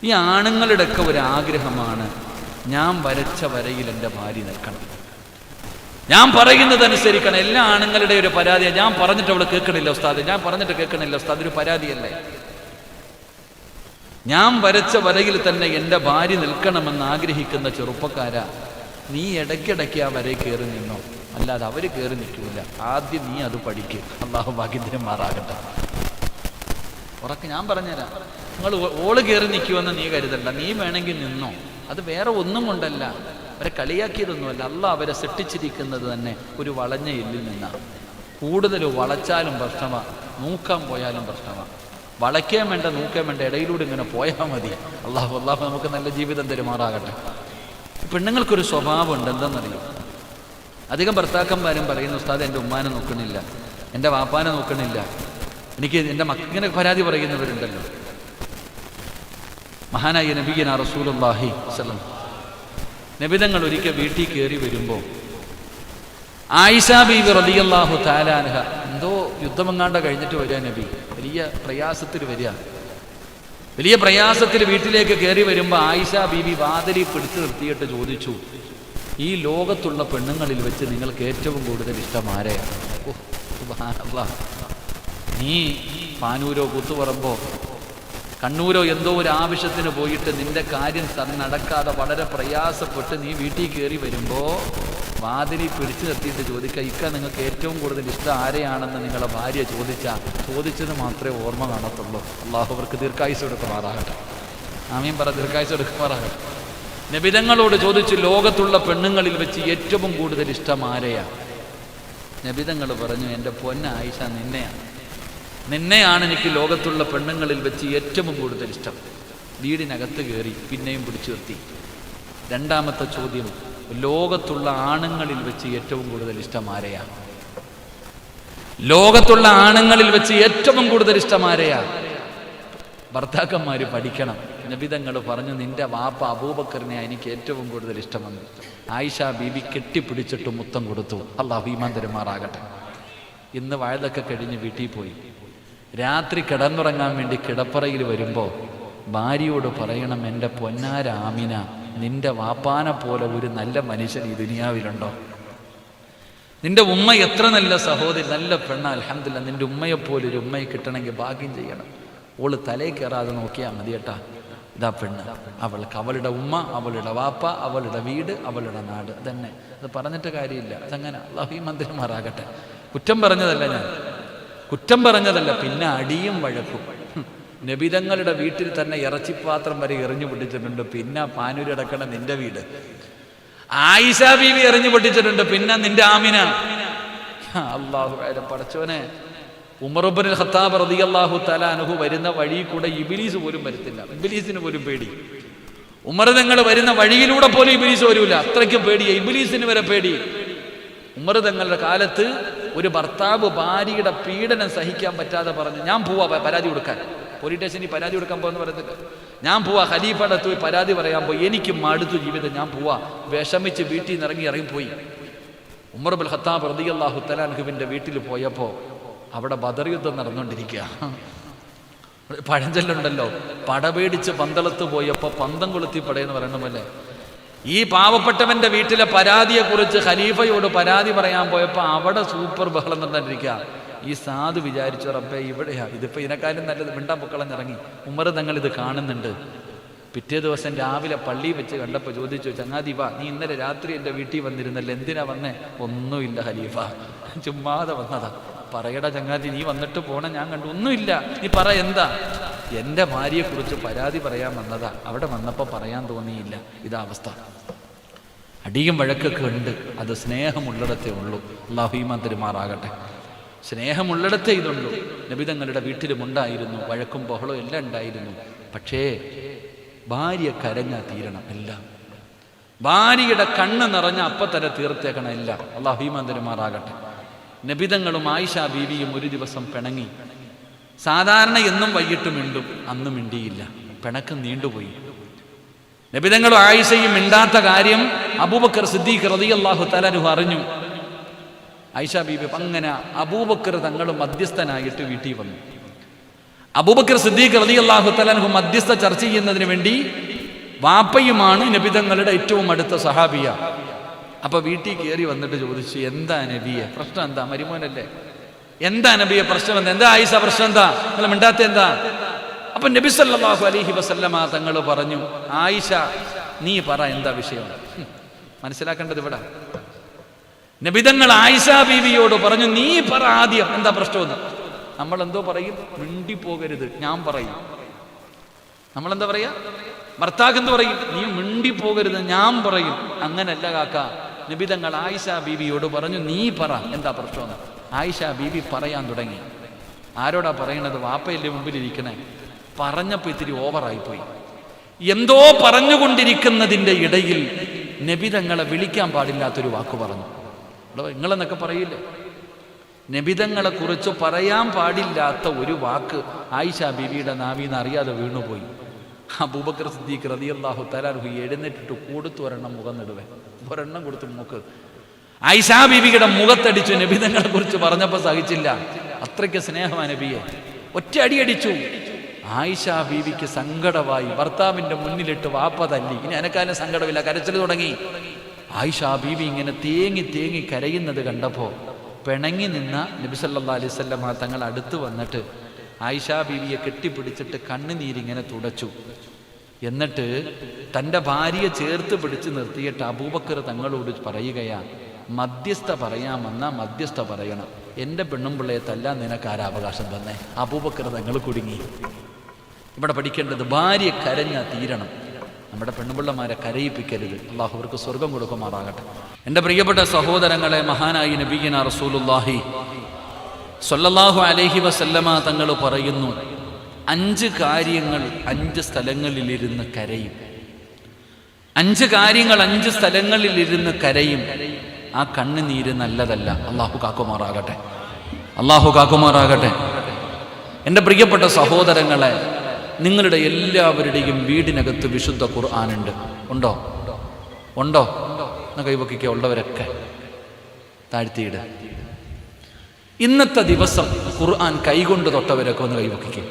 ഈ ആണുങ്ങളുടെയൊക്കെ ഒരു ആഗ്രഹമാണ്, ഞാൻ വരച്ച വരയിൽ എൻ്റെ ഭാര്യ നിൽക്കണം, ഞാൻ പറയുന്നതനുസരിക്കണം. എല്ലാ ആണുങ്ങളുടെ ഒരു പരാതിയാണ്, ഞാൻ പറഞ്ഞിട്ട് അവള് കേൾക്കണില്ല ഉസ്താദ്, ഞാൻ പറഞ്ഞിട്ട് കേൾക്കണില്ല ഉസ്താദ്. ഒരു പരാതിയല്ലേ? ഞാൻ വരച്ച വരയിൽ തന്നെ എൻ്റെ ഭാര്യ നിൽക്കണമെന്ന് ആഗ്രഹിക്കുന്ന ചെറുപ്പക്കാരാ, നീ ഇടയ്ക്കിടയ്ക്ക് ആ വരയിൽ കയറി നിന്നോ, അല്ലാതെ അവർ കയറി നിൽക്കില്ല. ആദ്യം നീ അത് പഠിക്കുക. അള്ളാഹു ഭാഗ്യത്തിന് മാറാകട്ടെ. ഉറക്കെ ഞാൻ പറഞ്ഞുതരാം. നിങ്ങൾ ഓള് കയറി നിൽക്കുമെന്ന് നീ കരുതണ്ട. നീ വേണമെങ്കിൽ നിന്നോ. അത് വേറെ ഒന്നും കൊണ്ടല്ല, അവരെ കളിയാക്കിയതൊന്നുമല്ല. അള്ളാഹ് അവരെ സൃഷ്ടിച്ചിരിക്കുന്നത് തന്നെ ഒരു വളഞ്ഞ എല്ലിൽ നിന്നാണ്. കൂടുതൽ വളച്ചാലും പ്രശ്നമാണ്, നൂക്കാൻ പോയാലും പ്രശ്നമാണ്. വളയ്ക്കാൻ വേണ്ട, നൂക്കാൻ വേണ്ട, ഇടയിലൂടെ ഇങ്ങനെ പോയാൽ മതി. അള്ളാഹു നമുക്ക് നല്ല ജീവിതം തരുമാറാകട്ടെ. പെണ്ണുങ്ങൾക്കൊരു സ്വഭാവമുണ്ട്, എന്താണെന്നറിയും? അധികം ഭർത്താക്കന്മാരും പറയുന്ന ഉസ്താദ് എൻ്റെ ഉമ്മാനെ നോക്കണില്ല, എൻ്റെ വാപ്പാനെ നോക്കണില്ല, എനിക്ക് എൻ്റെ മക്കളിങ്ങനെ പരാതി പറയുന്നവരുണ്ടല്ലോ. മഹാനായ നബിയനാ റസൂലുള്ളാഹി സ്വല്ലല്ലാഹു അലൈഹി വസല്ലം നബിതങ്ങൾ ഒരിക്കൽ വീട്ടിൽ കയറി വരുമ്പോൾ ആയിഷ ബീവി റളിയല്ലാഹു തആല അൻഹ എന്തോ യുദ്ധമെങ്ങാണ്ട കഴിഞ്ഞിട്ട് വരിക. നബി വലിയ പ്രയാസത്തിൽ വരിക. വലിയ പ്രയാസത്തിൽ വീട്ടിലേക്ക് കയറി വരുമ്പോൾ ആയിഷ ബീവി വാതിലിൽ പിടിച്ചു നിർത്തിയിട്ട് ചോദിച്ചു, ഈ ലോകത്തുള്ള പെണ്ണുങ്ങളിൽ വെച്ച് നിങ്ങൾക്ക് ഏറ്റവും കൂടുതൽ ഇഷ്ടം ആരെയാണ്? ഓ സുബ്ഹാനല്ലാഹ്, നീ പാനൂരോ കൂത്തുപറമ്പോ കണ്ണൂരോ എന്തോ ഒരു ആവശ്യത്തിന് പോയിട്ട് നിന്റെ കാര്യം നടക്കാതെ വളരെ പ്രയാസപ്പെട്ട് നീ വീട്ടിൽ കയറി വരുമ്പോൾ വാതിലിൽ പിടിച്ചു നിർത്തിയിട്ട് ചോദിക്കുക, ഇക്ക നിങ്ങൾക്ക് ഏറ്റവും കൂടുതൽ ഇഷ്ടം ആരെയാണെന്ന് നിങ്ങളെ ഭാര്യ ചോദിച്ചത് മാത്രമേ ഓർമ്മ കാണത്തുള്ളൂ. അള്ളാഹു അവർക്ക് ദീർഘായുസ് കൊടുക്കുമാറാകട്ടെ. ആമീൻ പറ, ദീർഘായുസ് കൊടുക്കുമാറാകട്ടെ. നബിതങ്ങളോട് ചോദിച്ചു, ലോകത്തുള്ള പെണ്ണുങ്ങളിൽ വെച്ച് ഏറ്റവും കൂടുതൽ ഇഷ്ടം ആരെയാണ്? നബിതങ്ങൾ പറഞ്ഞു, എൻ്റെ പൊന്ന ആയിഷ, നിന്നെയാണ് എനിക്ക് ലോകത്തുള്ള പെണ്ണുങ്ങളിൽ വെച്ച് ഏറ്റവും കൂടുതൽ ഇഷ്ടം. വീടിനകത്ത് കയറി പിന്നെയും പിടിച്ചു നിർത്തി. രണ്ടാമത്തെ ചോദ്യം, ലോകത്തുള്ള ആണുങ്ങളിൽ വെച്ച് ഏറ്റവും കൂടുതൽ ഇഷ്ടം ആരെയാ? ലോകത്തുള്ള ആണുങ്ങളിൽ വെച്ച് ഏറ്റവും കൂടുതൽ ഇഷ്ടം ആരെയാ? ഭർത്താക്കന്മാർ പഠിക്കണം. നബിതങ്ങൾ പറഞ്ഞു, നിന്റെ വാപ്പ അബൂബക്കറിനെ എനിക്ക് ഏറ്റവും കൂടുതൽ ഇഷ്ടമെന്ന്. ആയിഷ ബീബി കെട്ടിപ്പിടിച്ചിട്ട് മുത്തം കൊടുത്തു. അല്ലാഹു ഈമാൻ തരുമാറാകട്ടെ. ഇന്ന് വയലൊക്കെ കഴിഞ്ഞ് വീട്ടിൽ പോയി രാത്രി കിടന്നുറങ്ങാൻ വേണ്ടി കിടപ്പറയിൽ വരുമ്പോൾ ഭാര്യയോട് പറയണം, എൻ്റെ പൊന്നാര ആമിന, നിന്റെ വാപ്പാനെ പോലെ ഒരു നല്ല മനുഷ്യൻ ഈ ദുനിയാവിലുണ്ടോ? നിന്റെ ഉമ്മ എത്ര നല്ല സഹോദരി, നല്ല പെണ്ണ, അൽഹംദുലില്ലാ. നിന്റെ ഉമ്മയെപ്പോലൊരു ഉമ്മയെ കിട്ടണമെങ്കിൽ ഭാഗ്യം ചെയ്യണം. ഓള് തലേ കയറാതെ നോക്കിയാൽ മതി കേട്ടാ. ഇതാ പെണ്ണ്, അവൾക്ക് അവളുടെ ഉമ്മ, അവളുടെ വാപ്പ, അവളുടെ വീട്, അവളുടെ നാട്. അതന്നെ, അത് പറഞ്ഞിട്ട് കാര്യമില്ല. അതങ്ങനെ അല്ലാഹു ഈമാൻ തരുമാറാകട്ടെ. കുറ്റം പറഞ്ഞതല്ല, ഞാൻ കുറ്റം പറഞ്ഞതല്ല. പിന്നെ അടിയും വഴക്കും. നബിതങ്ങളുടെ വീട്ടിൽ തന്നെ ഇറച്ചിപ്പാത്രം വരെ എറിഞ്ഞു പൊട്ടിച്ചിട്ടുണ്ട്. പിന്നെ പാനൂര് കിടക്കണ നിന്റെ വീട്. ആയിഷ ബീവി എറിഞ്ഞു പൊട്ടിച്ചിട്ടുണ്ട്. പിന്നെ നിന്റെ ആമിന. അല്ലാഹു പടച്ചോനെ, ഉമർ ഇബ്നുൽ ഖത്താബ് റളിയല്ലാഹു തആല അൻഹു വരുന്ന വഴി കൂടെ ഇബ്ലീസ് പോലും വരത്തില്ല. ഇബ്ലീസിന് പോലും പേടി. ഉമർ തങ്ങൾ വരുന്ന വഴിയിലൂടെ പോലും ഇബ്ലീസ് വരൂല. അത്രയ്ക്കും പേടിയാ, ഇബ്ലീസിന് വരെ പേടി. ഉമർ തങ്ങളുടെ കാലത്ത് ഒരു ഭർത്താവ് ഭാര്യയുടെ പീഡനം സഹിക്കാൻ പറ്റാതെ പറഞ്ഞു, ഞാൻ പോവാ പരാതി കൊടുക്കാൻ. പോലീസ് സ്റ്റേഷനിൽ പരാതി കൊടുക്കാൻ പോകുന്ന പറയത്തില്ല. ഞാൻ പോവാ ഖലീഫയുടെ അടുത്ത് പോയി പരാതി പറയാൻ പോയി, എനിക്ക് മടുത്തു ജീവിതം, ഞാൻ പോവാ. വിഷമിച്ച് വീട്ടിൽ നിന്ന് ഇറങ്ങിപ്പോയി. ഉമർ ഇബ്നുൽ ഖത്താബ് റളിയല്ലാഹു തആല അൻഹുവിന്റെ വീട്ടിൽ പോയപ്പോൾ അവിടെ ബദർ യുദ്ധം നടന്നുകൊണ്ടിരിക്കുക. പഴഞ്ചൊല്ലുണ്ടല്ലോ, പടപേടിച്ച് പന്തളത്ത് പോയപ്പോൾ പന്തം കൊളുത്തി പടയെന്ന് പറയണമല്ലേ. ഈ പാവപ്പെട്ടവന്റെ വീട്ടിലെ പരാതിയെക്കുറിച്ച് ഖലീഫയോട് പരാതി പറയാൻ പോയപ്പോൾ അവിടെ സൂപ്പർ ബഹളം നടന്നിരിക്കുക. ഈ സാധു വിചാരിച്ചു, റബ്ബേ ഇവിടെയാ, ഇതിപ്പോൾ ഇതിനെക്കാളും നല്ലത് മിണ്ടാൻ പൊക്കളഞ്ഞിറങ്ങി. ഉമർ തങ്ങൾ ഇത് കാണുന്നുണ്ട്. പിറ്റേ ദിവസം രാവിലെ പള്ളിയിൽ വെച്ച് കണ്ടപ്പോൾ ചോദിച്ചു, ചങ്ങാതി വാ, നീ ഇന്നലെ രാത്രി എൻ്റെ വീട്ടിൽ വന്നിരുന്നല്ലോ, എന്തിനാ വന്നേ? ഒന്നുമില്ല ഖലീഫ, ചുമ്മാതെ വന്നതാ. പറയടാ ചങ്ങാതി, നീ വന്നിട്ട് പോണ ഞാൻ കണ്ടു. ഒന്നുമില്ല, നീ പറ എന്താ? എൻ്റെ ഭാര്യയെക്കുറിച്ച് പരാതി പറയാൻ വന്നതാ, അവിടെ വന്നപ്പോൾ പറയാൻ തോന്നിയില്ല. ഇതാ അവസ്ഥ. അടിയും വഴക്കൊക്കെ ഉണ്ട്. അത് സ്നേഹമുള്ളിടത്തേ ഉള്ളൂ. അല്ലാഹു ഈമാൻ തരുമാറാകട്ടെ. സ്നേഹമുള്ളിടത്തേ ഇതുള്ളൂ. നബിതങ്ങളുടെ വീട്ടിലും ഉണ്ടായിരുന്നു വഴക്കും ബഹളവും എല്ലാം ഉണ്ടായിരുന്നു. പക്ഷേ ഭാര്യ കരഞ്ഞാൽ തീരണം എല്ലാം. ഭാര്യയുടെ കണ്ണ് നിറഞ്ഞ അപ്പം തന്നെ തീർത്തേക്കണം എല്ലാം. അല്ലാഹു ഈമാൻ തരുമാറാകട്ടെ. നബിതങ്ങളും ആയിഷ ബീവിയും ഒരു ദിവസം പിണങ്ങി. സാധാരണ എന്നും വൈകിട്ട് മിണ്ടും, അന്ന് മിണ്ടിയില്ല. പിണക്കം നീണ്ടുപോയി. നബിതങ്ങളും ആയിഷയും മിണ്ടാത്ത കാര്യം അബൂബക്കർ സിദ്ദീഖ് റളിയല്ലാഹു തആല അൻഹു അറിഞ്ഞു. ആയിഷ ബീബി അങ്ങനെ അബൂബക്കർ തങ്ങൾ മധ്യസ്ഥനായിട്ട് വീട്ടിൽ വന്നു. അബൂബക്കർ സിദ്ദീഖ് റളിയല്ലാഹു തആല അൻഹു മധ്യസ്ഥ ചർച്ച ചെയ്യുന്നതിന് വേണ്ടി, വാപ്പയുമാണ് നബിതങ്ങളുടെ ഏറ്റവും അടുത്ത സഹാബിയ. അപ്പൊ വീട്ടിൽ കയറി വന്നിട്ട് ചോദിച്ചു, എന്താ നബിയെ പ്രശ്നം? എന്താ? മരുമോനല്ലേ, എന്താ നബിയെ പ്രശ്നം? എന്താ ആയിഷ പ്രശ്നം? എന്താ നിങ്ങൾ മിണ്ടാത്ത എന്താ? അപ്പൊ നബി സല്ലല്ലാഹു അലൈഹി വസല്ലമ തങ്ങൾ പറഞ്ഞു, ആയിഷ നീ പറ എന്താ വിഷയം? മനസ്സിലാക്കേണ്ടത് ഇവിടെ. നബിതങ്ങൾ ആയിഷ ബീവിയോട് പറഞ്ഞു, നീ പറ ആദ്യം എന്താ പ്രശ്നമെന്ന്. നമ്മൾ എന്തോ പറയും, മിണ്ടിപ്പോകരുത്, ഞാൻ പറയും. നമ്മളെന്താ പറയാ? ഭർത്താവ് എന്ത് പറയും? നീ മിണ്ടിപ്പോകരുത്, ഞാൻ പറയും. അങ്ങനല്ല കാക്ക. നബിതങ്ങൾ ആയിഷ ബീവിയോട് പറഞ്ഞു, നീ പറ എന്താ പ്രശ്നമെന്ന്. ആയിഷ ബീവി പറയാൻ തുടങ്ങി. ആരോടാ പറയണത്? വാപ്പയല്ലേ മുമ്പിലിരിക്കണേ. പറഞ്ഞപ്പോൾ ഇത്തിരി ഓവറായിപ്പോയി. എന്തോ പറഞ്ഞുകൊണ്ടിരിക്കുന്നതിൻ്റെ ഇടയിൽ നബിതങ്ങളെ വിളിക്കാൻ പാടില്ലാത്തൊരു വാക്ക് പറഞ്ഞു. നിങ്ങളെന്നൊക്കെ പറയില്ലേ, നബിതങ്ങളെ കുറിച്ച് പറയാൻ പാടില്ലാത്ത ഒരു വാക്ക് ആയിഷ ബീവിയുടെ നാവിന്ന് അറിയാതെ വീണുപോയി. അബൂബക്കർ സിദ്ദീഖ് റളിയല്ലാഹു തആല അൻഹു എഴുന്നേറ്റിട്ട് കൊടുത്തു ഒരെണ്ണം മുഖം നെടുവേ, ഒരെണ്ണം കൊടുത്തു മൂക്ക്. ആയിഷ ബീവിയുടെ മുഖത്തടിച്ചു. നബിതങ്ങളെ കുറിച്ച് പറഞ്ഞപ്പോൾ സഹിച്ചില്ല. അത്രയ്ക്ക് സ്നേഹമാണ് നബിയെ. ഒറ്റ അടിയടിച്ചു. ആയിഷ ബീവിക്ക് സങ്കടമായി. ഭർത്താവിന്റെ മുന്നിലിട്ട് വാപ്പ തല്ലി. ഇനി എനക്കാലും സങ്കടമില്ല, കരച്ചിൽ തുടങ്ങി. ആയിഷ ബീവി ഇങ്ങനെ തേങ്ങി തേങ്ങി കരയുന്നത് കണ്ടപ്പോൾ പിണങ്ങി നിന്ന നബി സല്ലല്ലാഹു അലൈഹി വസല്ലം തങ്ങൾ അടുത്ത് വന്നിട്ട് ആയിഷ ബീവിയെ കെട്ടിപ്പിടിച്ചിട്ട് കണ്ണുനീരിങ്ങനെ തുടച്ചു. എന്നിട്ട് തൻ്റെ ഭാര്യയെ ചേർത്ത് പിടിച്ച് നിർത്തിയിട്ട് അബൂബക്കർ തങ്ങളോട് പറയുകയാ, മധ്യസ്ഥ പറയാമെന്ന മധ്യസ്ഥ പറയണം. എൻ്റെ പെണ്ണും പിള്ളയെ തല്ലാൻ നിനക്കാരാ അവകാശം തന്നെ? അബൂബക്കർ തങ്ങൾ കുടുങ്ങി. ഇവിടെ പഠിക്കേണ്ടത്, ഭാര്യ കരഞ്ഞ തീരണം. നമ്മുടെ പെണ്ണുപിള്ളമാരെ കരയിപ്പിക്കരുത്. അല്ലാഹു അവർക്ക് സ്വർഗം കൊടുക്കുമാറാകട്ടെ. എൻ്റെ പ്രിയപ്പെട്ട സഹോദരങ്ങളെ, മഹാനായി നബിയിന റസൂലുള്ളാഹി സ്വല്ലല്ലാഹു അലൈഹി വസല്ലമ തങ്ങൾ പറയുന്നു, 5 കാര്യങ്ങൾ 5 സ്ഥലങ്ങളിലിരുന്ന് കരയും. 5 കാര്യങ്ങൾ 5 സ്ഥലങ്ങളിൽ ഇരുന്ന് കരയും. ആ കണ്ണുനീര് നല്ലതല്ല. അള്ളാഹു കാക്കുമാറാകട്ടെ, അള്ളാഹു കാക്കുമാറാകട്ടെ. എൻ്റെ പ്രിയപ്പെട്ട സഹോദരങ്ങളെ, നിങ്ങളുടെ എല്ലാവരുടെയും വീടിനകത്ത് വിശുദ്ധ ഖുർആനുണ്ട്. ഉണ്ടോ? ഉണ്ടോ? എന്ന് കൈവക്കിക്കുക. ഉള്ളവരൊക്കെ താഴ്ത്തിയിട്. ഇന്നത്തെ ദിവസം ഖുർആൻ കൈകൊണ്ട് തൊട്ടവരൊക്കെ ഒന്ന് കൈവക്കിക്കുക.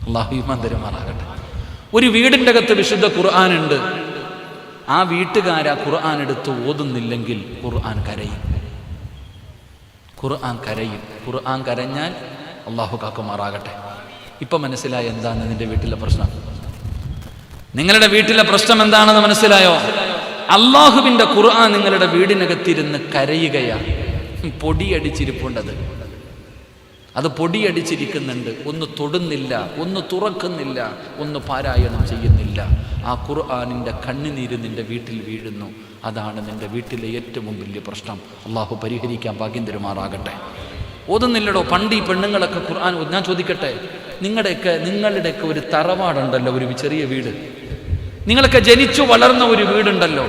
അല്ലാഹു ഈമാൻ തരുമാറാകട്ടെ. ഒരു വീടിൻ്റെ അകത്ത് വിശുദ്ധ ഖുർആനുണ്ട്. ആ വീട്ടുകാരാ ഖുർആൻ എടുത്ത് ഓതുന്നില്ലെങ്കിൽ ഖുർആൻ കരയും. ഖുർആൻ കരയും. ഖുർആൻ കരഞ്ഞാൽ അല്ലാഹു കാക്കുമാറാകട്ടെ. ഇപ്പൊ മനസ്സിലായി എന്താണ് നിന്റെ വീട്ടിലെ പ്രശ്നം? നിങ്ങളുടെ വീട്ടിലെ പ്രശ്നം എന്താണെന്ന് മനസ്സിലായോ? അള്ളാഹുവിൻ്റെ ഖുർആൻ നിങ്ങളുടെ വീടിനകത്തിരുന്ന് കരയുകയാണ്. പൊടിയടിച്ചിരിപ്പുണ്ടത്. അത് പൊടിയടിച്ചിരിക്കുന്നുണ്ട്. ഒന്ന് തൊടുന്നില്ല, ഒന്ന് തുറക്കുന്നില്ല, ഒന്ന് പാരായണം ചെയ്യുന്നില്ല. ആ ഖുർആനിൻ്റെ കണ്ണുനീര് നിന്റെ വീട്ടിൽ വീഴുന്നു. അതാണ് നിന്റെ വീട്ടിലെ ഏറ്റവും വലിയ പ്രശ്നം. അള്ളാഹു പരിഹരിക്കാൻ ഭാഗ്യം തരുമാറാകട്ടെ. ഓതുന്നില്ലടോ. പണ്ട് ഈ പെണ്ണുങ്ങളൊക്കെ ഖുർആൻ, ഞാൻ ചോദിക്കട്ടെ, നിങ്ങളുടെയൊക്കെ ഒരു തറവാടുണ്ടല്ലോ, ഒരു ചെറിയ വീട്, നിങ്ങളൊക്കെ ജനിച്ചു വളർന്ന ഒരു വീടുണ്ടല്ലോ.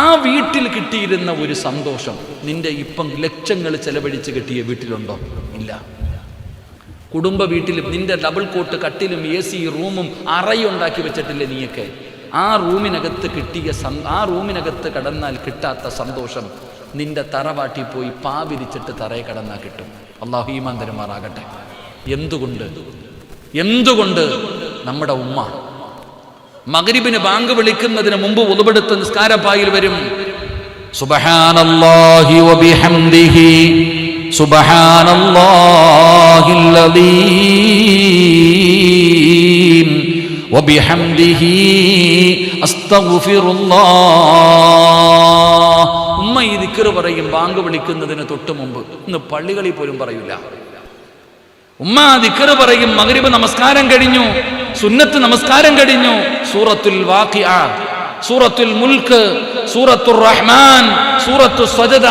ആ വീട്ടിൽ കിട്ടിയിരുന്ന ഒരു സന്തോഷം നിന്റെ ഇപ്പം ലക്ഷങ്ങൾ ചെലവഴിച്ച് കിട്ടിയ വീട്ടിലുണ്ടോ? ഇല്ല. കുടുംബ വീട്ടിൽ നിന്റെ ഡബിൾ കോട്ട് കട്ടിലും AC റൂമും അറയും ഉണ്ടാക്കി വെച്ചിട്ടില്ലേ നീയൊക്കെ? ആ റൂമിനകത്ത് ആ റൂമിനകത്ത് കടന്നാൽ കിട്ടാത്ത സന്തോഷം നിന്റെ തറവാട്ടി പോയി പാവിരിച്ചിട്ട് തറയെ കടന്നാൽ കിട്ടും. അല്ലാഹു ഈമാൻ തരുമാറാകട്ടെ. എന്തുകൊണ്ട് നമ്മുടെ ഉമ്മ മഗ്രിബിന് ബാങ്ക് വിളിക്കുന്നതിന് മുമ്പ് ഉളുവെടുത്ത് നിസ്കാരപ്പായിൽ വരും. സുബ്ഹാനല്ലാഹി വബിഹംദിഹി സുബ്ഹാനല്ലാഹിൽ അദീം വബിഹംദിഹി അസ്തഗ്ഫിറുല്ലാഹ്. ഉമ്മ ഈ ദിക്ർ പറയും ബാങ്ക് വിളിക്കുന്നതിന് തൊട്ട് മുമ്പ്. ഇന്ന് പള്ളികളിൽ പോലും പറയൂല. ഉമ്മ ദിക്ർ പറയും. മഗ്രിബ് നമസ്കാരം കഴിഞ്ഞു, സുന്നത്ത് നമസ്കാരം കഴിഞ്ഞു, സൂറത്തുൽ വാഖിഅ, സൂറത്തുൽ മുൽക്ക്, സൂറത്തുർ റഹ്മാൻ, സൂറത്തു സജദ,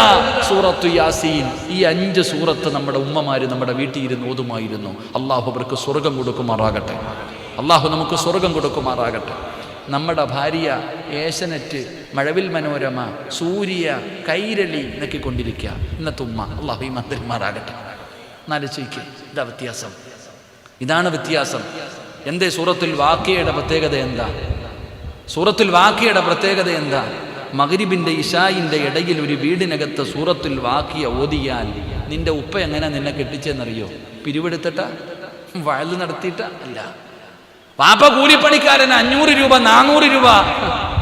സൂറത്തു യാസീൻ, ഈ 5 സൂറത്ത് നമ്മുടെ ഉമ്മമാര് നമ്മുടെ വീട്ടിൽ ഇരുന്ന് ഓതുമായിരുന്നു. അള്ളാഹു അവർക്ക് സ്വർഗം കൊടുക്കുമാറാകട്ടെ. അള്ളാഹു നമുക്ക് സ്വർഗം കൊടുക്കുമാറാകട്ടെ. നമ്മുടെ ഭാര്യ ഏഷ്യനെറ്റ്, മഴവിൽ മനോരമ, സൂര്യ, കൈരളി എന്നൊക്കെ കൊണ്ടിരിക്കുക ഇന്നത്തെ ഉമ്മ. അള്ളാഹു ഈ മന്ത്രിമാറാകട്ടെ. നാലോചിക്ക്. ഇതാ വ്യത്യാസം, ഇതാണ് വ്യത്യാസം. എന്തേ സൂറത്തുൽ വാഖിയയുടെ പ്രത്യേകത എന്താ? സൂറത്തുൽ വാഖിയയുടെ പ്രത്യേകത എന്താ? മഗ്രിബിൻ്റെ ഇശായിൻ്റെ ഇടയിൽ ഒരു വീടിനകത്ത് സൂറത്തുൽ വാഖിയ ഓതിയാൽ നിന്റെ ഉപ്പ എങ്ങനെ നിന്നെ കെട്ടിച്ചെന്നറിയോ? പിരിവെടുത്തിട്ട, വയല് നടത്തിയിട്ട അല്ല. പാപ്പ കൂലിപ്പണിക്കാരന് 500 രൂപ 400 രൂപ.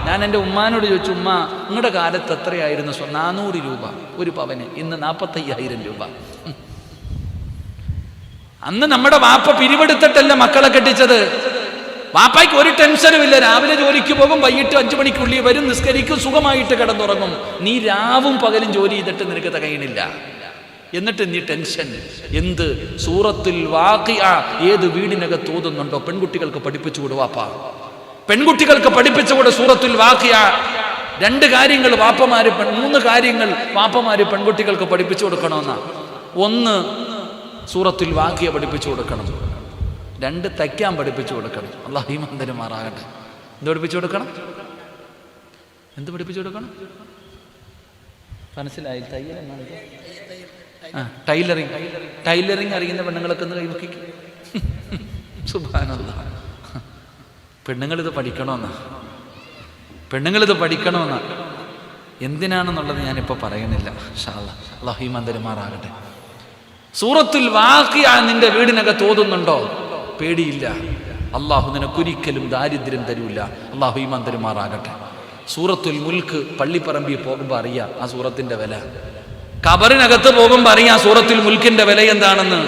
ഞാൻ എൻ്റെ ഉമ്മാനോട് ചോദിച്ചു, ഉമ്മ നിങ്ങളുടെ കാലത്ത് എത്രയായിരുന്നു? 400 രൂപ ഒരു പവന്. ഇന്ന് 45,000 രൂപ. അന്ന് നമ്മുടെ വാപ്പ പിരിവെടുത്തിട്ടല്ല മക്കളെ കെട്ടിച്ചത്. വാപ്പായ്ക്ക് ഒരു ടെൻഷനും ഇല്ല. രാവിലെ ജോലിക്ക് പോകും, വൈകിട്ട് 5 മണിക്കുള്ളിൽ വരും, നിസ്കരിക്കും, സുഖമായിട്ട് കിടന്നുറങ്ങും. നീ രാവും പകലും ജോലി ചെയ്തിട്ട് നിനക്ക് തികയണില്ല. എന്നിട്ട് നീ ടെൻഷൻ എന്ത്? സൂറത്തുൽ വാഖിഅ ഏത് വീടിനകത്ത് ഓതുന്നുണ്ടോ പെൺകുട്ടികൾക്ക് പഠിപ്പിച്ചു കൊടുവാപ്പാ. പെൺകുട്ടികൾക്ക് പഠിപ്പിച്ചുകൂടെ സൂറത്തുൽ വാഖിഅ? 2 കാര്യങ്ങൾ വാപ്പമാര്, 3 കാര്യങ്ങൾ വാപ്പമാര് പെൺകുട്ടികൾക്ക് പഠിപ്പിച്ചു കൊടുക്കണമെന്നാ. 1 സൂറത്തുൽ വാഖിഅ പഠിപ്പിച്ചു കൊടുക്കണം. 2 തയ്ക്കാൻ പഠിപ്പിച്ചു കൊടുക്കണം. അല്ലാഹു ഈമാൻ തരുമാറാകട്ടെ. എന്ത് പഠിപ്പിച്ചു കൊടുക്കണം? എന്ത് പഠിപ്പിച്ചു കൊടുക്കണം? മനസ്സിലായി? തയ്യൽ എന്നാണ്. ടൈലറിങ് അറിയുന്ന പെണ്ണുങ്ങളൊക്കെ ഒന്ന് കൈവക്കിക്കും. സുബ്ഹാനല്ലാഹ്. പെണ്ണുങ്ങളിത് പഠിക്കണമെന്നാ. എന്തിനാണെന്നുള്ളത് ഞാനിപ്പോൾ പറയുന്നില്ല. ഇൻഷാ അല്ലാഹ്. അല്ലാഹു ഈമാൻ തരുമാറാകട്ടെ. സൂറത്തുൽ വാഖിഅ നിന്റെ വീടിനകത്ത് ഓതുന്നുണ്ടോ? പേടിയില്ല. അള്ളാഹു നിനക്കൊരിക്കലും ദാരിദ്ര്യം തരൂല. അള്ളാഹു ഈമാൻ തരുമാറാകട്ടെ. സൂറത്തുൽ മുൽക്ക് പള്ളിപ്പറമ്പിൽ പോകുമ്പോൾ അറിയാം ആ സൂറത്തിന്റെ വില. ഖബറിനകത്ത് പോകുമ്പോൾ അറിയാം സൂറത്തുൽ മുൽക്കിന്റെ വില എന്താണെന്ന്.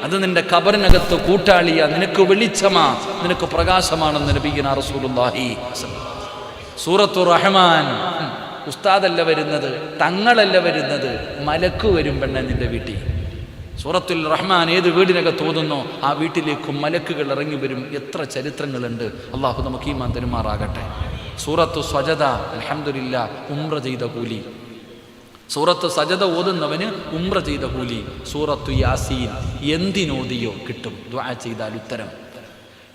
അത് നിന്റെ ഖബറിനകത്ത് കൂട്ടാളിയാ, നിനക്ക് വെളിച്ചമാ, നിനക്ക് പ്രകാശമാണെന്ന് നബിയുനാ റസൂലുള്ളാഹി. സൂറത്തുർ റഹ്മാൻ ഉസ്താദല്ല വരുന്നത്, തങ്ങളല്ല വരുന്നത്, മലക്ക് വരും പെണ്ണെ നിന്റെ വീട്ടിൽ. സൂറത്തുൽ റഹ്മാൻ ഏത് വീടിനകത്ത് ഓതുന്നോ ആ വീട്ടിലേക്ക് മലക്കുകൾ ഇറങ്ങി വരും. എത്ര ചരിത്രങ്ങളുണ്ട്. അള്ളാഹു നമുക്ക് ഈമാൻ തരുമാറാകട്ടെ. സൂറത്തു സജദ, അൽഹംദുലില്ലാ, ഉംറ ചെയ്ത കൂലി. സൂറത്ത് സജദ ഓതുന്നവന് ഉംറ ചെയ്ത കൂലി. സൂറത്തു യാസീൻ എന്തിനോദിയോ കിട്ടും, ദുആ ചെയ്താൽ ഉത്തരം.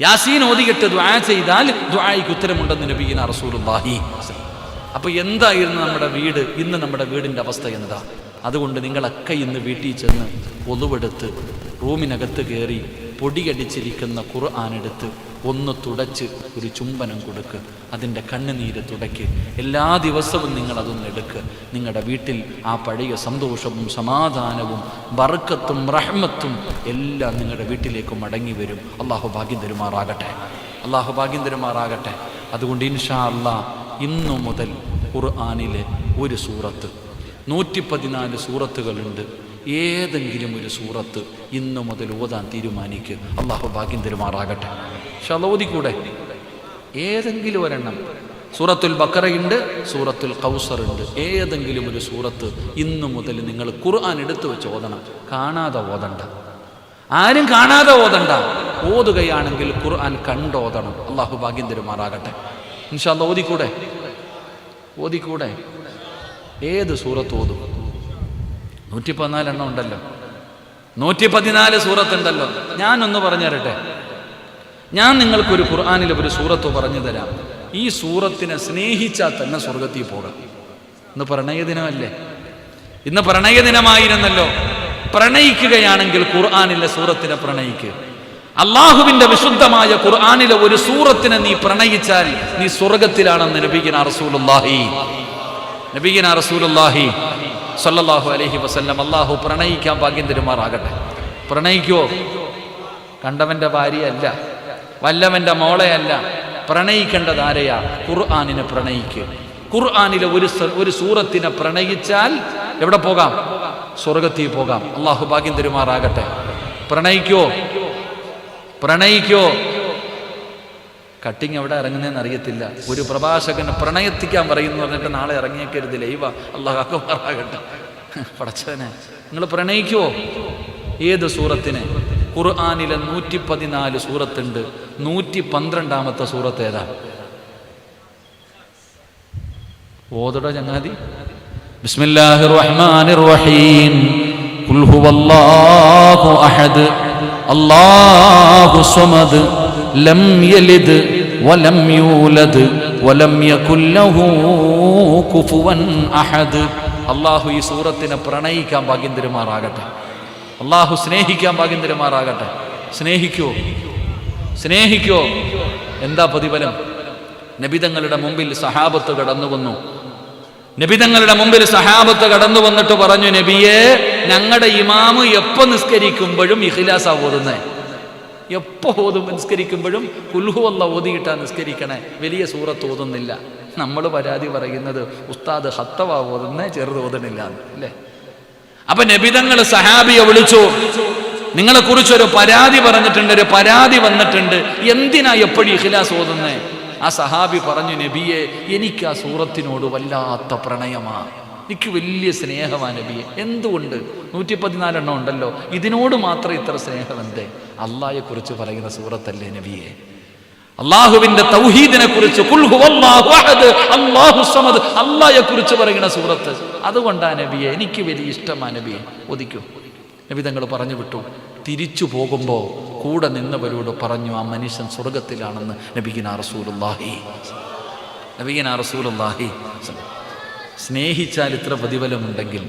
യാസീൻ ഓതിയിട്ട് ദുആ ചെയ്താൽ ദുആയ്ക്ക് ഉത്തരമുണ്ടെന്ന് നബിയിന റസൂലുള്ളാഹി. അപ്പൊ എന്തായിരുന്നു നമ്മുടെ വീട്? ഇന്ന് നമ്മുടെ വീടിന്റെ അവസ്ഥ എന്താ? അതുകൊണ്ട് നിങ്ങളൊക്കെ ഇന്ന് വീട്ടിൽ ചെന്ന് ഒതുവെടുത്ത് റൂമിനകത്ത് കയറി പൊടിയടിച്ചിരിക്കുന്ന ഖുർആനെടുത്ത് ഒന്ന് തുടച്ച് ഒരു ചുംബനം കൊടുക്ക്, അതിൻ്റെ കണ്ണുനീര് തുടയ്ക്ക്. എല്ലാ ദിവസവും നിങ്ങളതൊന്ന് എടുക്ക്. നിങ്ങളുടെ വീട്ടിൽ ആ പഴയ സന്തോഷവും സമാധാനവും ബർക്കത്തും റഹ്മത്തും എല്ലാം നിങ്ങളുടെ വീട്ടിലേക്ക് മടങ്ങി വരും. അള്ളാഹു ഭാഗ്യം തരുമാറാകട്ടെ, അള്ളാഹു ഭാഗ്യം തരുമാറാകട്ടെ. അതുകൊണ്ട് ഇൻഷാ അല്ലാഹ് ഇന്നു മുതൽ ഖുർആനിലെ ഒരു സൂറത്ത്, 114 സൂറത്തുകളുണ്ട്, ഏതെങ്കിലും ഒരു സൂറത്ത് ഇന്നു മുതൽ ഓതാൻ തീരുമാനിക്ക്. അള്ളാഹു ഭാഗ്യം തരുമാറാകട്ടെ. ഓതിക്കൂടെ? ഏതെങ്കിലും ഒരെണ്ണം. സൂറത്തുൽ ബഖറയുണ്ട്, സൂറത്തുൽ കൗസർ ഉണ്ട്. ഏതെങ്കിലും ഒരു സൂറത്ത് ഇന്നു മുതൽ നിങ്ങൾ ഖുർആൻ എടുത്തു വെച്ച് ഓതണം. കാണാതെ ഓതണ്ട, ആരും കാണാതെ ഓതണ്ട. ഓതുകയാണെങ്കിൽ ഖുർആൻ കണ്ടോതണം. അള്ളാഹു ഭാഗ്യം തരുമാറാകട്ടെ. ഇൻഷാ അല്ലാഹ് ഓതിക്കൂടെ? ഓതിക്കൂടെ? ഏത് സൂറത്ത് ഓതും? 114 എണ്ണം ഉണ്ടല്ലോ, 114 സൂറത്തുണ്ടല്ലോ. ഞാനൊന്ന് പറഞ്ഞു തരട്ടെ. ഞാൻ നിങ്ങൾക്കൊരു ഖുർആനിലെ ഒരു സൂറത്ത് പറഞ്ഞു തരാം. ഈ സൂറത്തിനെ സ്നേഹിച്ചാൽ തന്നെ സ്വർഗത്തിൽ പോകാം. ഇന്ന് പ്രണയദിനമല്ലേ? ഇന്ന് പ്രണയദിനമായിരുന്നല്ലോ. പ്രണയിക്കുകയാണെങ്കിൽ ഖുർആനിലെ സൂറത്തിനെ പ്രണയിക്കുക. അള്ളാഹുവിന്റെ വിശുദ്ധമായ ഖുർആനിലെ ഒരു സൂറത്തിനെ നീ പ്രണയിച്ചാൽ നീ സ്വർഗത്തിലാണെന്ന് നബിയിന റസൂലുള്ളാഹി സ്വല്ലല്ലാഹു അലൈഹി വസല്ലം. അള്ളാഹു പ്രണയിക്കാൻ ഭാഗ്യം തരുമാറാകട്ടെ. പ്രണയിക്കോ? കണ്ടവന്റെ ഭാര്യയല്ല, വല്ലവന്റെ മോളെയല്ല. പ്രണയിക്കേണ്ടത് ആരെയാ? ഖുർആനിനെ പ്രണയിക്കുക. ഖുർആനിലെ ഒരു സൂറത്തിനെ പ്രണയിച്ചാൽ എവിടെ പോകാം? സ്വർഗത്തിൽ പോകാം. അള്ളാഹു ഭാഗ്യം തരുമാറാകട്ടെ. പ്രണയിക്കോ? പ്രണയിക്കോ? കട്ടിങ് എവിടെ ഇറങ്ങുന്നതെന്ന് അറിയത്തില്ല. ഒരു പ്രഭാഷകൻ പ്രണയത്തിക്കാൻ പറയുന്നു പറഞ്ഞിട്ട് നാളെ ഇറങ്ങിയേക്കരുത് ലൈവ. അള്ളാഹു അക്ബറാകട്ടെ. പടച്ചവനെ, നിങ്ങൾ പ്രണയിക്കുവോ? ഏത് സൂറത്തിനെ? ഖുർആനിലെ 114 സൂറത്തുണ്ട്. 112ാമത്തെ സൂറത്ത് ഏതാ? ഓതട ചങ്ങാതി. ബിസ്മില്ലാഹിർ റഹ്മാനിർ റഹീം. ഖുൽ ഹുവല്ലാഹു അഹദ് അല്ലാഹു സ്വമദ് ലം യലിദ് വലം യൂലദ് വലം യകുൽ ലഹു കുഫുവൻ അഹദ്. അല്ലാഹു ഈ സൂറത്തിനെ പ്രണയിക്കാൻ ഭാഗ്യം തരുമാറാകട്ടെ. അല്ലാഹു സ്നേഹിക്കാൻ ഭാഗ്യം തരുമാറാകട്ടെ. സ്നേഹിക്കോ? സ്നേഹിക്കോ? എന്താ പ്രതിഫലം? നബിതങ്ങളുടെ മുമ്പിൽ സഹാബത്ത് കടന്നു വന്നു. നബിതങ്ങളുടെ മുമ്പിൽ സഹാബത്ത് കടന്നു വന്നിട്ട് പറഞ്ഞു, നബിയേ, ഞങ്ങളുടെ ഇമാമ് എപ്പോ നിസ്കരിക്കുമ്പോഴും ഇഖ്ലാസാ ഓതുന്നേ. എപ്പോ നിസ്കരിക്കുമ്പോഴും ഖുൽ ഹുവല്ലാഹ് ഓതിയിട്ടാ നിസ്കരിക്കണേ, വലിയ സൂറത്ത് ഓതുന്നില്ല. നമ്മൾ പരാതി പറയുന്നത് ഉസ്താദ് ഹത്തവാ ഓതുന്നേ, ചെറുത് ഓതണില്ല അല്ലേ? അപ്പൊ നബിതങ്ങൾ സഹാബിയെ വിളിച്ചു, നിങ്ങളെ കുറിച്ചൊരു പരാതി പറഞ്ഞിട്ടുണ്ട്, ഒരു പരാതി വന്നിട്ടുണ്ട്, എന്തിനാ എപ്പോഴും ഇഖ്ലാസ് ഓതുന്നേ? ആ സഹാബി പറഞ്ഞു, നബിയെ, എനിക്ക് ആ സൂറത്തിനോട് വല്ലാത്ത പ്രണയമാ, എനിക്ക് വലിയ സ്നേഹമാ നബിയെ. എന്തുകൊണ്ട്? 114 എണ്ണം ഉണ്ടല്ലോ, ഇതിനോട് മാത്രം ഇത്ര സ്നേഹം എന്തേ? അള്ളാഹയെ കുറിച്ച് പറയുന്ന സൂറത്തല്ലേ നബിയെ? അള്ളാഹുവിന്റെ തൗഹീദിനെ കുറിച്ച്, ഖുൽ ഹുവല്ലാഹു അഹദ് അല്ലാഹു സമദ്, അള്ളാഹയെ കുറിച്ച് പറയുന്ന സൂറത്ത്. അതുകൊണ്ടാ നബിയെ എനിക്ക് വലിയ ഇഷ്ടമാ നബിയെ. ഒതിക്കൂ. നബി തങ്ങൾ പറഞ്ഞു വിട്ടു. തിരിച്ചു പോകുമ്പോൾ കൂടെ നിന്നവരോട് പറഞ്ഞു, ആ മനുഷ്യൻ സ്വർഗത്തിലാണെന്ന് നബിയിന റസൂലുള്ളാഹി. സ്നേഹിച്ചാൽ ഇത്ര പ്രതിഫലമുണ്ടെങ്കിൽ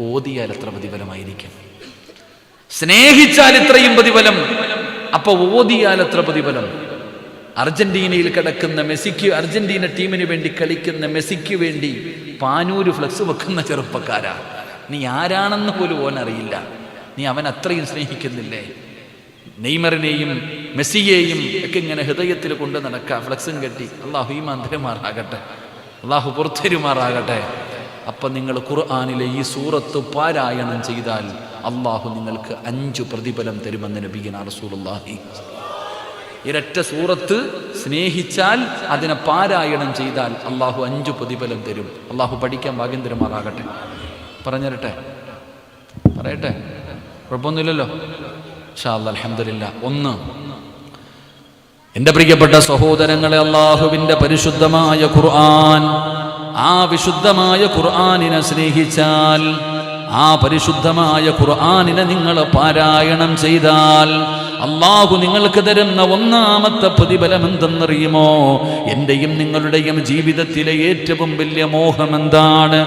ഓതിയാൽ എത്ര പ്രതിഫലമായിരിക്കും? സ്നേഹിച്ചാൽ ഇത്രയും പ്രതിഫലം, അപ്പൊ ഓതിയാൽ എത്ര പ്രതിഫലം? അർജന്റീനയിൽ കിടക്കുന്ന മെസ്സിക്ക്, അർജന്റീന ടീമിന് വേണ്ടി കളിക്കുന്ന മെസ്സിക്ക് വേണ്ടി പാനൂര് ഫ്ലക്സ് വെക്കുന്ന ചെറുപ്പക്കാരാ. നീ ആരാണെന്ന് പോലും ഓനറിയില്ല. നീ അവൻ അത്രയും സ്നേഹിക്കുന്നില്ലേ? നെയ്മറിനെയും മെസ്സിയെയും ഒക്കെ ഇങ്ങനെ ഹൃദയത്തിൽ കൊണ്ട് നടക്കുക, ഫ്ലക്സും കെട്ടി. അള്ളാഹു ഈമാൻ തരുമാറാകട്ടെ, അള്ളാഹു പുറത്തരുമാറാകട്ടെ. അപ്പം നിങ്ങൾ ഖുർആനിലെ ഈ സൂറത്ത് പാരായണം ചെയ്താൽ അള്ളാഹു നിങ്ങൾക്ക് 5 പ്രതിഫലം തരുമെന്ന് നബിയിന റസൂലുള്ളാഹി. ഇരട്ട സൂറത്ത് സ്നേഹിച്ചാൽ അതിനെ പാരായണം ചെയ്താൽ അള്ളാഹു 5 പ്രതിഫലം തരും. അള്ളാഹു പഠിക്കാൻ ഭാഗ്യം തരുമാറാകട്ടെ. പറഞ്ഞരട്ടെ? പറയട്ടെ? കുഴപ്പമൊന്നുമില്ലല്ലോ. ഇൻഷാ അല്ലാഹ്, അൽഹംദുലില്ലാഹ്. 1, എൻ്റെ പ്രിയപ്പെട്ട സഹോദരങ്ങളെ, അള്ളാഹുവിൻ്റെ പരിശുദ്ധമായ ഖുർആൻ, ആ വിശുദ്ധമായ ഖുർആനിനെ സ്നേഹിച്ചാൽ, ആ പരിശുദ്ധമായ ഖുർആനിനെ നിങ്ങൾ പാരായണം ചെയ്താൽ അള്ളാഹു നിങ്ങൾക്ക് തരുന്ന ഒന്നാമത്തെ പ്രതിഫലം എന്തെന്നറിയുമോ? എന്റെയും നിങ്ങളുടെയും ജീവിതത്തിലെ ഏറ്റവും വലിയ മോഹം എന്താണ്?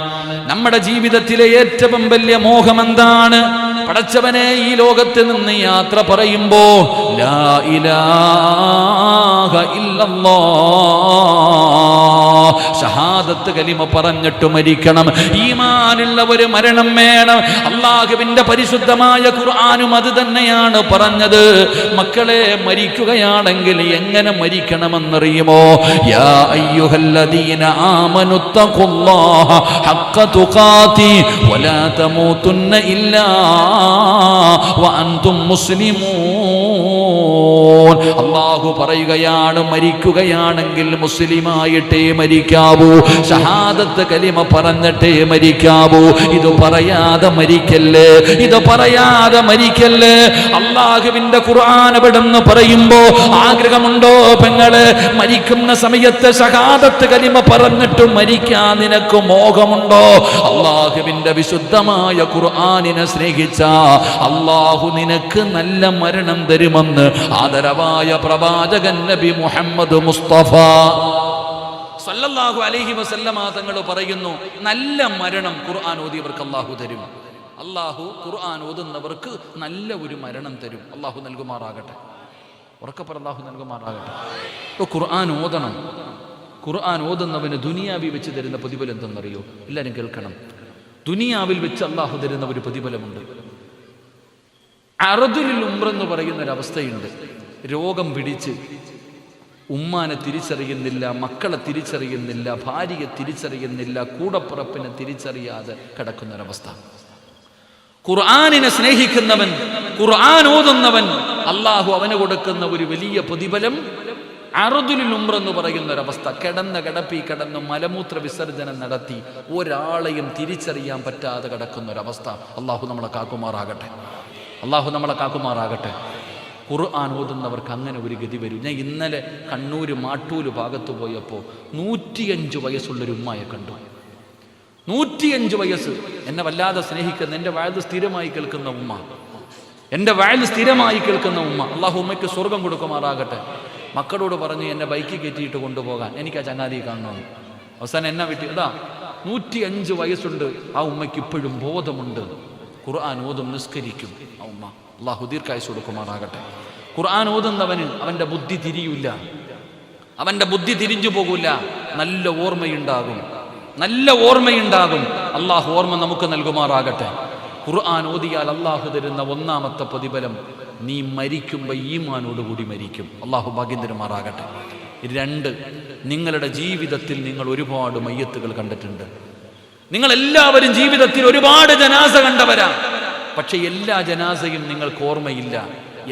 നമ്മുടെ ജീവിതത്തിലെ ഏറ്റവും വലിയ മോഹം എന്താണ്? പടച്ചവനെ, ഈ ലോകത്ത് നിന്ന് യാത്ര പറയുമ്പോ ലാ ഇലാഹ ഇല്ലല്ലാഹ്, ഷഹാദത്ത് കലിമ പറഞ്ഞിട്ട് മരിക്കണം. ഈമാനുള്ള ഒരു മരണം വേണം. അല്ലാഹുവിന്റെ പരിശുദ്ധമായ ഖുർആനും അത് തന്നെയാണ് പറഞ്ഞത്. മക്കളെ, മരിക്കുകയാണെങ്കിൽ എങ്ങനെ മരിക്കണമെന്നറിയുമോ? യാ അയ്യുഹല്ലദീന ആമനുത്തഖുല്ലാഹ ഹഖ്ക തുഖാതി വലാ തമൂതുന്ന ഇല്ലാ വഅൻതും മുസ്ലിമൂൻ. അല്ലാഹു പറയുകയാണ്, മരിക്കുകയാണെങ്കിൽ മുസ്ലിമായിട്ടേ മരിക്കാവൂ, ഷഹാദത്ത് കലിമ പറഞ്ഞിട്ടേ മരിക്കാവൂ. ഇത് പറയാതെ മരിക്കല്ലേ, ഇത് പറയാതെ മരിക്കല്ലേ. അല്ലാഹുവിന്റെ ഖുർആൻ എവിടെന്ന് പറയുമ്പോ ആഗ്രഹമുണ്ടോ പെങ്ങളെ? മരിക്കുന്ന സമയത്ത് ഷഹാദത്ത് കലിമ പറഞ്ഞിട്ട് മരിക്കാൻ നിനക്ക് മോഹമുണ്ടോ? അല്ലാഹുവിന്റെ വിശുദ്ധമായ ഖുർആനിനെ സ്നേഹിച്ച അല്ലാഹു നിനക്ക് നല്ല മരണം തരുമെന്ന് ആദരവായ പ്രവാചകൻ നബി മുഹമ്മദ് മുസ്തഫ സല്ലല്ലാഹു അലൈഹി വസല്ലമ തങ്ങൾ പറയുന്നു, നല്ല മരണം ഖുർആൻ ഓതിയവർക്ക് അല്ലാഹു തരും. അല്ലാഹു ഖുർആൻ ഓതുന്നവർക്ക് നല്ല ഒരു മരണം തരും. അല്ലാഹു നൽകുമാറാകട്ടെ. ഉറക്കപ്പറ, അല്ലാഹു നൽകുമാറാകട്ടെ. ഇപ്പോൾ ഖുർആൻ ഓതണം. ഖുർആൻ ഓതുന്നവന് ദുനിയാവിൽ വെച്ച് തരുന്ന പ്രതിഫലം എന്തെന്നറിയോ? എല്ലാവരും കേൾക്കണം. ദുനിയാവിൽ വെച്ച് അല്ലാഹു തരുന്ന ഒരു പ്രതിഫലമുണ്ട്. അർദുൽ ഉംറ എന്ന് പറയുന്ന ഒരവസ്ഥയുണ്ട്. രോഗം പിടിച്ച് ഉമ്മാനെ തിരിച്ചറിയുന്നില്ല, മക്കളെ തിരിച്ചറിയുന്നില്ല, ഭാര്യയെ തിരിച്ചറിയുന്നില്ല, കൂടപ്പിറപ്പിനെ തിരിച്ചറിയാതെ കിടക്കുന്നൊരവസ്ഥ. ഖുർആനിനെ സ്നേഹിക്കുന്നവൻ, ഖുർആൻ ഓതുന്നവൻ, അല്ലാഹു അവന് കൊടുക്കുന്ന ഒരു വലിയ പ്രതിഫലം അർദുൽ ഉംറ എന്ന് പറയുന്ന ഒരവസ്ഥ. കിടന്ന കിടപ്പി കിടന്ന് മലമൂത്ര വിസർജനം നടത്തി ഒരാളെയും തിരിച്ചറിയാൻ പറ്റാതെ കിടക്കുന്ന ഒരവസ്ഥ. അല്ലാഹു നമ്മളെ കാക്കുമാറാകട്ടെ. അല്ലാഹു നമ്മളെ കാക്കുമാറാകട്ടെ. ഖുർആൻ ഓതുന്നവർക്ക് അങ്ങനെ ഒരു ഗതി വരും. ഞാൻ ഇന്നലെ കണ്ണൂർ മാട്ടൂര് ഭാഗത്ത് പോയപ്പോൾ 105 വയസ്സുള്ളൊരു ഉമ്മയെ കണ്ടു. 105 വയസ്സ്. എന്നെ വല്ലാതെ സ്നേഹിക്കുന്ന, എൻ്റെ വയത് സ്ഥിരമായി കേൾക്കുന്ന ഉമ്മ, എൻ്റെ വയൽ സ്ഥിരമായി കേൾക്കുന്ന ഉമ്മ. അല്ലാഹു ഉമ്മയ്ക്ക് സ്വർഗം കൊടുക്കുമാറാകട്ടെ. മക്കളോട് പറഞ്ഞു എന്നെ ബൈക്കിൽ കയറ്റിയിട്ട് കൊണ്ടുപോകാൻ, എനിക്ക് ആ ചങ്ങാതിയെ കാണണമെന്ന്. അവസാനം എന്നെ വീട്ടിൽ ഇതാ 105 വയസ്സുണ്ട്. ആ ഉമ്മയ്ക്ക് ഇപ്പോഴും ബോധമുണ്ട്. ഖുർആൻ ഓതും, നിസ്കരിക്കും ആ ഉമ്മ. അല്ലാഹു ദീർഘായുസ്സ് കൊടുക്കുമാറാകട്ടെ. ഖുർആൻ ഓതുന്നവന് അവൻ്റെ ബുദ്ധി തിരിയൂല, അവൻ്റെ ബുദ്ധി തിരിഞ്ഞു പോകൂല. നല്ല ഓർമ്മയുണ്ടാകും, നല്ല ഓർമ്മയുണ്ടാകും. അല്ലാഹു ഓർമ്മ നമുക്ക് നൽകുമാറാകട്ടെ. ഖുർആൻ ഓതിയാൽ അല്ലാഹു തരുന്ന ഒന്നാമത്തെ പ്രതിഫലം, നീ മരിക്കുമ്പോൾ ഈമാനോടുകൂടി മരിക്കും. അല്ലാഹു ഭാഗ്യം തരുമാറാകട്ടെ. 2, നിങ്ങളുടെ ജീവിതത്തിൽ നിങ്ങൾ ഒരുപാട് മയ്യത്തുകൾ കണ്ടിട്ടുണ്ട്. നിങ്ങളെല്ലാവരും ജീവിതത്തിൽ ഒരുപാട് ജനാസ കണ്ടവരാ. പക്ഷെ എല്ലാ ജനാസയും നിങ്ങൾക്ക് ഓർമ്മയില്ല.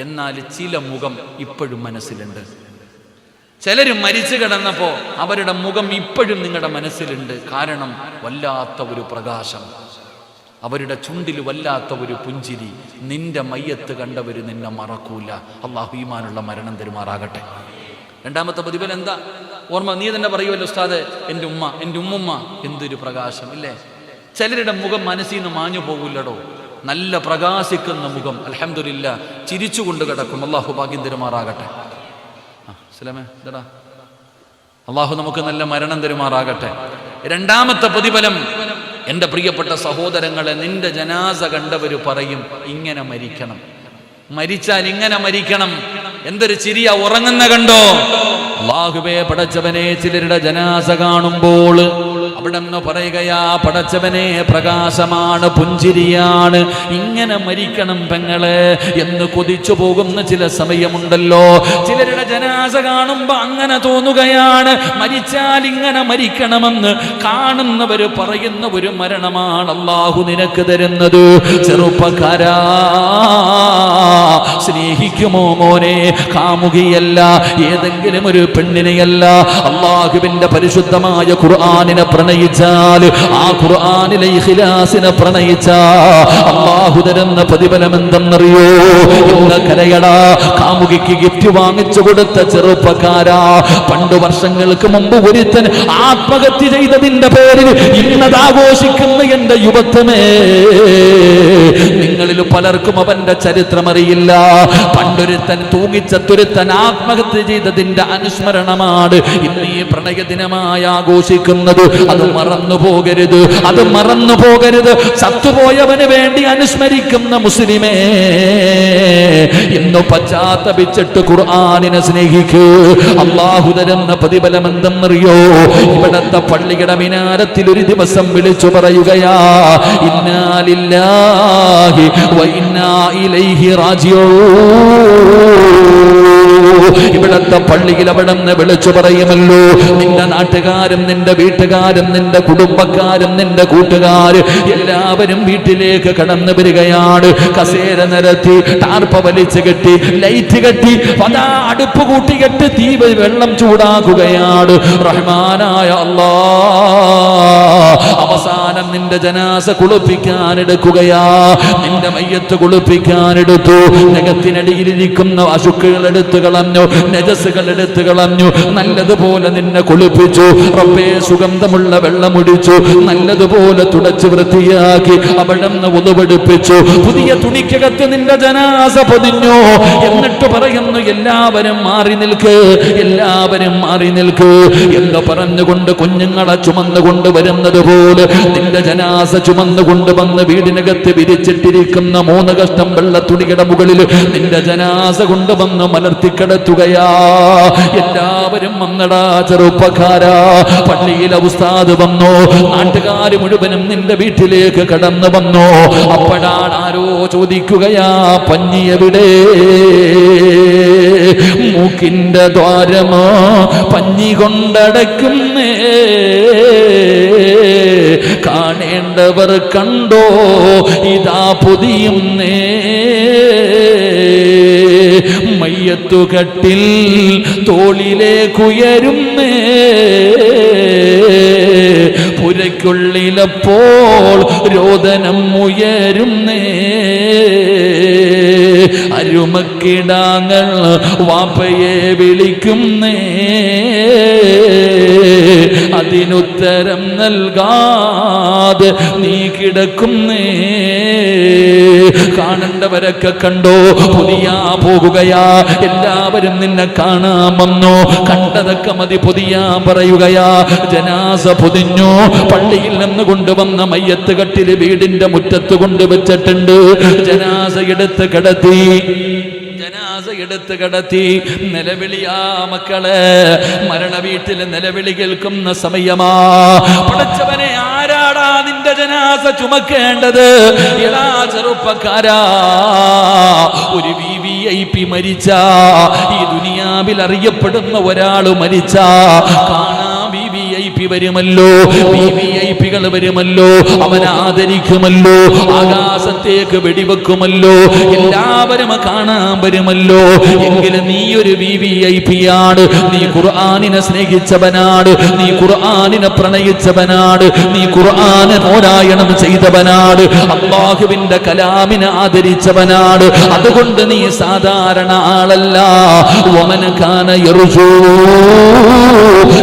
എന്നാൽ ചില മുഖം ഇപ്പോഴും മനസ്സിലുണ്ട്. ചിലരും മരിച്ചു കിടന്നപ്പോൾ അവരുടെ മുഖം ഇപ്പോഴും നിങ്ങളുടെ മനസ്സിലുണ്ട്. കാരണം വല്ലാത്ത ഒരു പ്രകാശം, അവരുടെ ചുണ്ടിൽ വല്ലാത്ത ഒരു പുഞ്ചിരി. നിന്റെ മയ്യത്ത് കണ്ടവർ നിന്നെ മറക്കൂല. അല്ലാഹു ഈമാനുള്ള മരണം തരുമാറാകട്ടെ. രണ്ടാമത്തെ പ്രതിഫലം എന്താ? ഓർമ്മ. നീ തന്നെ പറയുമല്ലോ ഉസ്താദ്, എൻ്റെ ഉമ്മ, എൻ്റെ ഉമ്മുമ്മ, എന്തൊരു പ്രകാശം ഇല്ലേ. ചിലരുടെ മുഖം മനസ്സിൽ നിന്ന് മാഞ്ഞു പോകില്ലടോ. നല്ല പ്രകാശിക്കുന്ന മുഖം, അൽഹംദുലില്ലാ, ചിരിച്ചുകൊണ്ട് കിടക്കും. അല്ലാഹു ഭാഗ്യം തരുമാറാകട്ടെ. അല്ലാഹു നമുക്ക് നല്ല മരണം തരുമാറാകട്ടെ. രണ്ടാമത്തെ പ്രതിഫലം, എൻ്റെ പ്രിയപ്പെട്ട സഹോദരങ്ങളെ, നിന്റെ ജനാസ കണ്ടവർ പറയും ഇങ്ങനെ മരിക്കണം, മരിച്ചാൽ ഇങ്ങനെ മരിക്കണം. എന്തൊരു ചിരിയാ, ഉറങ്ങുന്ന കണ്ടോ. അല്ലാഹുവേ പടച്ചവനെ, ചിലരുടെ ജനാസ കാണുമ്പോൾ അവിടെ നിന്ന് പറയുകയാ, പടച്ചവനെ പ്രകാശമാണ്, പുഞ്ചിരിയാണ്, ഇങ്ങനെ മരിക്കണം പെങ്ങളെ എന്ന് കൊതിച്ചു പോകുന്ന ചില സമയമുണ്ടല്ലോ. ചിലരുടെ ജനാസ കാണുമ്പോ അങ്ങനെ തോന്നുകയാണ്, മരിച്ചാൽ ഇങ്ങനെ മരിക്കണമെന്ന്. കാണുന്നവര് പറയുന്ന ഒരു മരണമാണ് അല്ലാഹു നിനക്ക് തരുന്നത്. ചെറുപ്പക്കാരാ, സ്നേഹിക്കുമോ മോനെ? കാമുകിയല്ല, ഏതെങ്കിലും ഒരു പെണ്ണിനെയല്ല, അല്ലാഹുവിന്റെ പരിശുദ്ധമായ ഖുർആനിനെ പ്രണയിച്ചാൽ, ആ ഖുർആനിലെ ഇഖ്ലാസിനെ പ്രണയിച്ചാൽ അല്ലാഹു തരുന്ന പ്രതിഫലം എന്തെന്നറിയോ? ഇന്ന് കരയടാ, കാമുകിക്ക് ഗിഫ്റ്റ് വാങ്ങിച്ചു കൊടുത്ത ചെറുപ്പക്കാരാ. പണ്ട് വർഷങ്ങൾക്ക് മുമ്പ് ഒരുത്തൻ ആത്മഹത്യ ചെയ്തതിന്റെ പേരിൽ ഇന്നത് ആഘോഷിക്കുന്ന എന്റെ യുവത്വമേ, നിങ്ങളിൽ നിങ്ങളിൽ പലർക്കും അവന്റെ ചരിത്രം അറിയില്ല. പണ്ടൊരുത്തൻ തൂങ്ങിച്ചത്തൊരുത്തൻ ആത്മഹത്യ ചെയ്തതിന്റെ അനുസ്മരണമാണ് ഇന്ന് ഈ പ്രണയദിനമായി ആഘോഷിക്കുന്നത്. അത് മറന്നു പോകരുത്, അത് മറന്നു പോകരുത്. ചത്തുപോയവന് വേണ്ടി അനുസ്മരിക്കുന്ന മുസ്ലിമേ, ഇന്ന് പശ്ചാത്തപിച്ചിട്ട് ഖുർആനിനെ സ്നേഹിക്കൂ. അല്ലാഹു തരുന്ന പ്രതിഫലം എന്തെന്നറിയോ? ഇവിടത്തെ പള്ളിയുടെ മിനാരത്തിൽ ഒരു ദിവസം വിളിച്ചു പറയുകയാ, ഇന്നാ ലില്ലാഹി വ ഇന്നാ ഇലൈഹി റാജിഊൻ. ഇവിടത്തെ പള്ളിയിൽ അവിടെ നിന്ന് വിളിച്ചു പറയുമല്ലോ, നിന്റെ നാട്ടുകാരും നിന്റെ വീട്ടുകാരും നിന്റെ കുടുംബക്കാരും നിന്റെ കൂട്ടുകാര് എല്ലാവരും വീട്ടിലേക്ക് കടന്നു വരികയാണ്. കസേര നിരത്തി, ടാർപ്പ വലിച്ചു കെട്ടി, ലൈറ്റ് കെട്ടി, പതാ അടുപ്പ് കൂട്ടി കെട്ടി, തീ വെള്ളം ചൂടാക്കുകയാണ്. റഹ്മാനായ അല്ലാഹ് അവസാനം നിന്റെ ജനാസ കുളിപ്പിക്കാൻ എടുക്കുകയാ. നിന്റെ മയ്യത്ത് കുളിപ്പിക്കാൻ എടുത്തു. നഖത്തിനടിയിലിരിക്കുന്ന അശുക്കുകൾ എടുത്തു കളഞ്ഞു, നജസുകൾ എടുത്തു കളഞ്ഞു, നല്ലതുപോലെ നിന്നെ കുളിപ്പിച്ചു. റബ്ബേ, സുഗന്ധമുള്ള വെള്ളമൊടിച്ചു, നല്ലതുപോലെ തുടച്ചു വൃത്തിയാക്കി അവിടുന്ന് ഉതുവെടുപ്പിച്ചു. പുതിയ തുണിക്കകത്ത് നിന്റെ ജനാസ പൊതിഞ്ഞു. എന്നിട്ട് പറയുന്നു, എല്ലാവരും മാറി നിൽക്ക്, എല്ലാവരും മാറി നിൽക്ക് എന്ന് പറഞ്ഞുകൊണ്ട് കുഞ്ഞുങ്ങളെ ചുമന്നുകൊണ്ട് വരുന്നത് പോലെ നിന്റെ ജനാസ ചുമന്നുകൊണ്ട് വന്ന് വീടിനകത്ത് വിരിച്ചിട്ടിരിക്കുന്ന 3 കഷ്ടം വെള്ള തുണിയുടെ മുകളിൽ നിന്റെ ജനാസ കൊണ്ടുവന്ന് മലർത്തിക്കിടത്തുകയാ. എല്ലാവരും വന്നടാ ചെറുപ്പക്കാരാ. പള്ളിയിലെ ഉസ്താദ് വന്നു, നാട്ടുകാർ മുഴുവനും നിന്റെ വീട്ടിലേക്ക് കടന്നു വന്നു. അപ്പോഴാണ് ആരോ ചോദിക്കുകയാ, പഞ്ഞി എവിടെ? മൂക്കിന്റെ ദ്വാരമോ പഞ്ഞി കൊണ്ടടയ്ക്കുന്നേ, കാണേണ്ടവർ കണ്ടോ ഇതാ പൊതിയുന്നേ. മയ്യത്തുകട്ടിൽ തോളിലേക്കുയരുന്നേ, പുരയ്ക്കുള്ളിലപ്പോൾ രോദനം ഉയരുന്നേ. അരുമക്കിടാങ്ങൾ വാപ്പയെ വിളിക്കുന്നേ, അതിനുത്തരം നൽകാതെ നീ കിടക്കുന്നേ. കാണേണ്ടവരൊക്കെ കണ്ടോ, പൊതിയാ പോകുകയാ. എല്ലാവരും നിന്നെ കാണാൻ വന്നോ, കണ്ടതൊക്കെ മതി പൊതിയാൻ പറയുകയാ. ജനാസ പൊതിഞ്ഞു. പള്ളിയിൽ നിന്ന് കൊണ്ടുവന്ന മയ്യത്ത് കട്ടിൽ വീടിന്റെ മുറ്റത്ത് കൊണ്ടുവച്ചിട്ടുണ്ട്. ജനാസ എടുത്ത് കിടത്തി, ജനാസ എടുത്ത് കിടത്തി. നിലവിളിയാ മക്കളെ, മരണ വീട്ടിൽ നിലവിളി കേൾക്കുന്ന സമയമാ. പടച്ചവനെ, ആരാടാ നിന്റെ ജനാസ ചുമക്കേണ്ടത്? എടാ ചെറുപ്പക്കാരാ, ഒരു VIP മരിച്ച, ഈ ദുനിയാവിൽ അറിയപ്പെടുന്ന ഒരാള് മരിച്ച, കാണാ VIP വരുമല്ലോ, VVIPകൾ വരുമല്ലോ, അവനെ ആദരിക്കുമല്ലോ, ആകാശത്തേക്ക് വെടിവെക്കുമല്ലോ, എല്ലാവരും കാണാൻ വരുമല്ലോ. എങ്കിലും നീ ഒരു VVIPയാണ്. നീ ഖുർആനിനെ സ്നേഹിച്ചവനാണ്, നീ ഖുർആനിനെ പ്രണയിച്ചവനാണ്, നീ ഖുർആനെ പാരായണം ചെയ്തവനാണ്, അല്ലാഹുവിന്റെ കലാമിനെ ആദരിച്ചവനാണ്. അതുകൊണ്ട് നീ സാധാരണ ആളല്ല. വമൻ കാന യർജൂ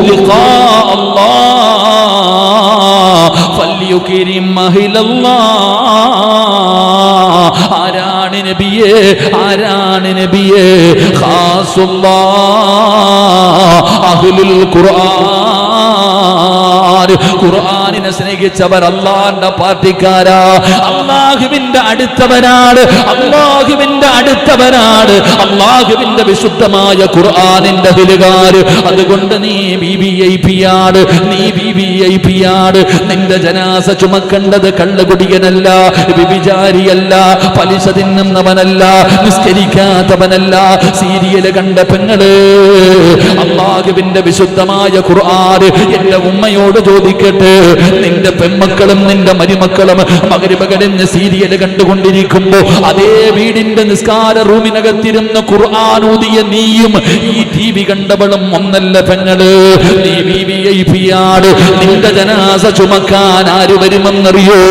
ലിഖാ അല്ലാഹ് ഫല്യുക്രിം അഹ്ലല്ലാഹ്. ആരാണ് നബിയേ, ആരാണ് നബിയേ? ഖാസുല്ലാഹ് അഹ്ലുൽ ഖുർആൻ. ഖുർആനിനെ സ്നേഹിച്ചവർ അല്ലാഹുവിന്റെ പാർട്ടിക്കാരാ, അല്ലാഹുവിന്റെ അടുത്തവരാണ്, അല്ലാഹുവിന്റെ അടുത്തവരാണ്, അല്ലാഹുവിന്റെ വിശുദ്ധമായ ഖുർആനിന്റെ അഹ്ലുകാര്. അതുകൊണ്ട് നീ VVIPയാണ്, നീ VVIPയാണ്. നിന്റെ ജനാസ ചുമക്കേണ്ടത് കള്ളുകുടിയനല്ല, വ്യഭിചാരിയല്ല, പലിശ തിന്നുന്നവനല്ല, നിസ്കരിക്കാത്തവനല്ല, സീരിയല് കണ്ട പെങ്ങള്. അല്ലാഹുവിന്റെ വിശുദ്ധമായ ഖുർആൻ എന്റെ ഉമ്മയോട് ചോദിക്കട്ടെ, നിന്റെ പെൺമക്കളും നിന്റെ മരുമക്കളും മഗ്‌രിബ് കഴിഞ്ഞ് സീരിയല് കണ്ടുകൊണ്ടിരിക്കുമ്പോ അതേ വീടിന്റെ നിസ്കാര റൂമിനകത്തിരുന്ന് ഖുർആൻ ഊതിയ നീയും ഈ TV കണ്ടവളും ഒന്നല്ല പെങ്ങള്. നീ VVIPയാണ്. നിന്റെ ജനാസ ചുമക്കാൻ ആര് വരുമെന്നറിയോ?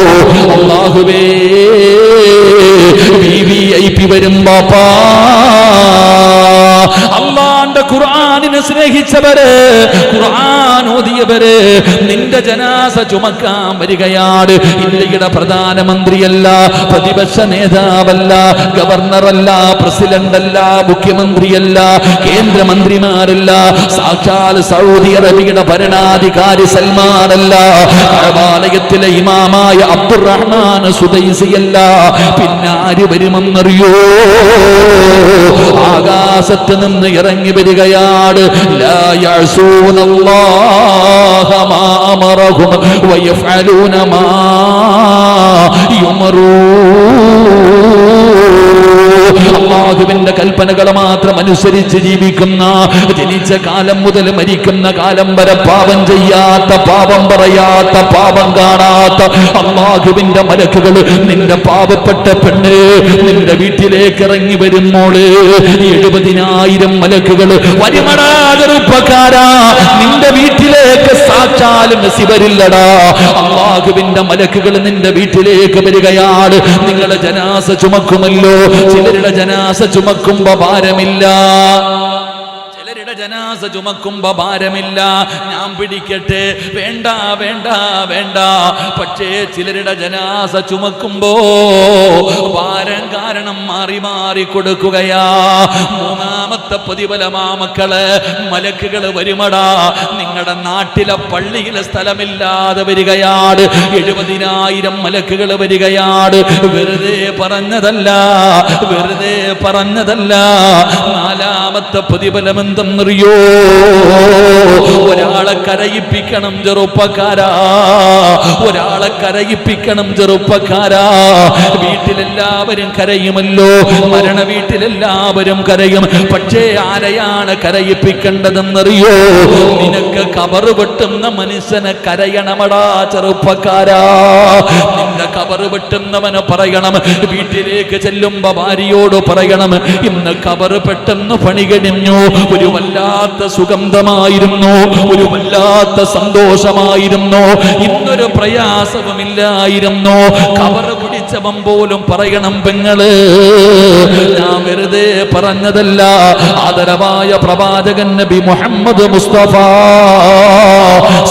അല്ലാഹുവേ, VVIP വരും ബാപ്പാ. അല്ലാഹുവിന്റെ ഖുർആനിനെ ഖുർആനെ സ്നേഹിച്ചവര്, ഖുർആൻ ഓതിയവര് നിന്റെ ജനാസ ചുമക്കാൻ വരികയാണ്. ഇന്ത്യയുടെ പ്രധാനമന്ത്രിയല്ല, പ്രതിപക്ഷ നേതാവല്ല, ഗവർണറല്ല, പ്രസിഡന്റല്ല, മുഖ്യമന്ത്രിയല്ല, കേന്ദ്രമന്ത്രിമാരല്ല, സാക്ഷാൽ സൗദി അറേബ്യയുടെ ഭരണാധികാരി സൽമാനല്ല, കഅബാലയത്തിലെ ഇമാമായ അബ്ദുറഹ്മാൻ സുദൈസിയല്ല. പിന്നെ ആര് വരുമെന്നറിയോ? ആകാശത്ത് നിന്ന് ഇറങ്ങി വരികയാണ്. ലാ യഅസൂനല്ലാഹ മാ അമറഹും വയഫ്അലൂന മാ അല്ലാഹുവിന്റെ കൽപ്പനകൾ മാത്രം അനുസരിച്ച് ജീവിക്കുന്ന, ജനിച്ച കാലം മുതൽ മരിക്കുന്ന കാലം വരെ പാപം ചെയ്യാത്ത, പാപം പറയാത്ത, പാപം കാണാത്ത അല്ലാഹുവിന്റെ മലക്കുകൾ നിന്റെ പാപപ്പെട്ട പെണ്ണ് നിന്റെ വീട്ടിലേക്ക് ഇറങ്ങി വരുമ്പോള് 70,000 മലക്കുകൾ വരുമടാ ചെറുപ്പക്കാരാ, നിന്റെ വീട്ടിലേക്ക് സാക്ഷാൽ നസിബരില്ലടാ. അല്ലാഹുവിന്റെ മലക്കുകൾ നിന്റെ വീട്ടിലേക്ക് വരികയാണ്. നിങ്ങളുടെ ജനാസ ചുമക്കുമല്ലോ. ചിലരുടെ ജനാസ ചുമക്കുമ്പോ ഭാരമില്ല, ചിലരുടെ ജനാസ ചുമക്കുമ്പോ ഭാരമില്ല. ഞാൻ പിടിക്കട്ടെ, വേണ്ട വേണ്ട വേണ്ട. പക്ഷേ ചിലരുടെ ജനാസ ചുമക്കുമ്പോ ഭാരം കാരണം മാറി മാറി കൊടുക്കുകയാ. മൂന്നാമത്തെ പ്രതിഫലമാ മക്കള്, മലക്കുകൾ വരുമടാ. നിങ്ങളുടെ നാട്ടിലെ പള്ളിയിലെ സ്ഥലമില്ലാതെ വരികയാണ്. 70,000 മലക്കുകൾ വരികയാണ്. വെറുതെ പറഞ്ഞതല്ല, വെറുതെ പറഞ്ഞതല്ല. നാലാമത്തെ പ്രതിഫലം എന്തെന്നറിയോ? ഒരാളെ കരയിപ്പിക്കണം ചെറുപ്പക്കാരാ, ഒരാളെ കരയിപ്പിക്കണം ചെറുപ്പക്കാരാ. വീട്ടിലെല്ലാവരും കരയുമല്ലോ, മരണ വീട്ടിലെല്ലാവരും കരയും. പക്ഷേ ആരെയാണ് കരയിപ്പിക്കേണ്ടതെന്നറിയോ? നിനക്ക് കബറ് വെട്ടുന്ന മനുഷ്യനെ കരയണമടാ ചെറുപ്പക്കാരാ. നിന്റെ കബറ് വെട്ടുന്നവന് പറയണം, വീട്ടിലേക്ക് ചെല്ലുമ്പോ ഭാര്യയോട് പറയണം, ഇന്ന് കബറ് പെട്ടെന്ന് പണി കഴിഞ്ഞു. ഒരു വല്ലാത്ത സുഗന്ധമായിരുന്നു, ഒരു വല്ലാത്ത സന്തോഷമായിരുന്നു, ഇന്നൊരു പ്രയാസവുമില്ലായിരുന്നു. കബറ് പിടിച്ചവൻ പോലും പറയണം, പെങ്ങള് ഞാൻ വെറുതെ പറഞ്ഞതല്ല. ആദരവായ പ്രവാചകൻ നബി മുഹമ്മദ് മുസ്തഫ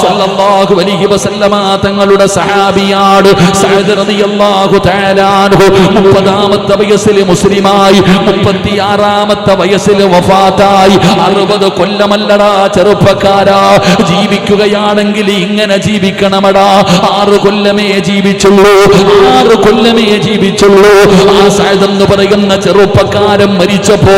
സല്ലല്ലാഹു അലൈഹി വസല്ലമ തങ്ങളുടെ സഹാബിയാണ് സഅദ് റളിയല്ലാഹു തആല അൻഹു. 30ാമത്തെ വയസ്സിൽ മുസ്ലിമായി, 36ാമത്തെ വയസ്സിൽ വഫാത്തായി. 60 കൊല്ലമല്ലടാ ചെറുപ്പക്കാരാ. ജീവിക്കുകയാണെങ്കിൽ ഇങ്ങനെ ജീവിക്കണമടാ. 6 കൊല്ലമേ ജീവിച്ചുള്ളൂ, 6 കൊല്ലമേ ജീവിച്ചുള്ളൂ. ആ സഅദ് എന്ന് പറയുന്ന ചെറുപ്പക്കാരൻ മരിച്ചപ്പോ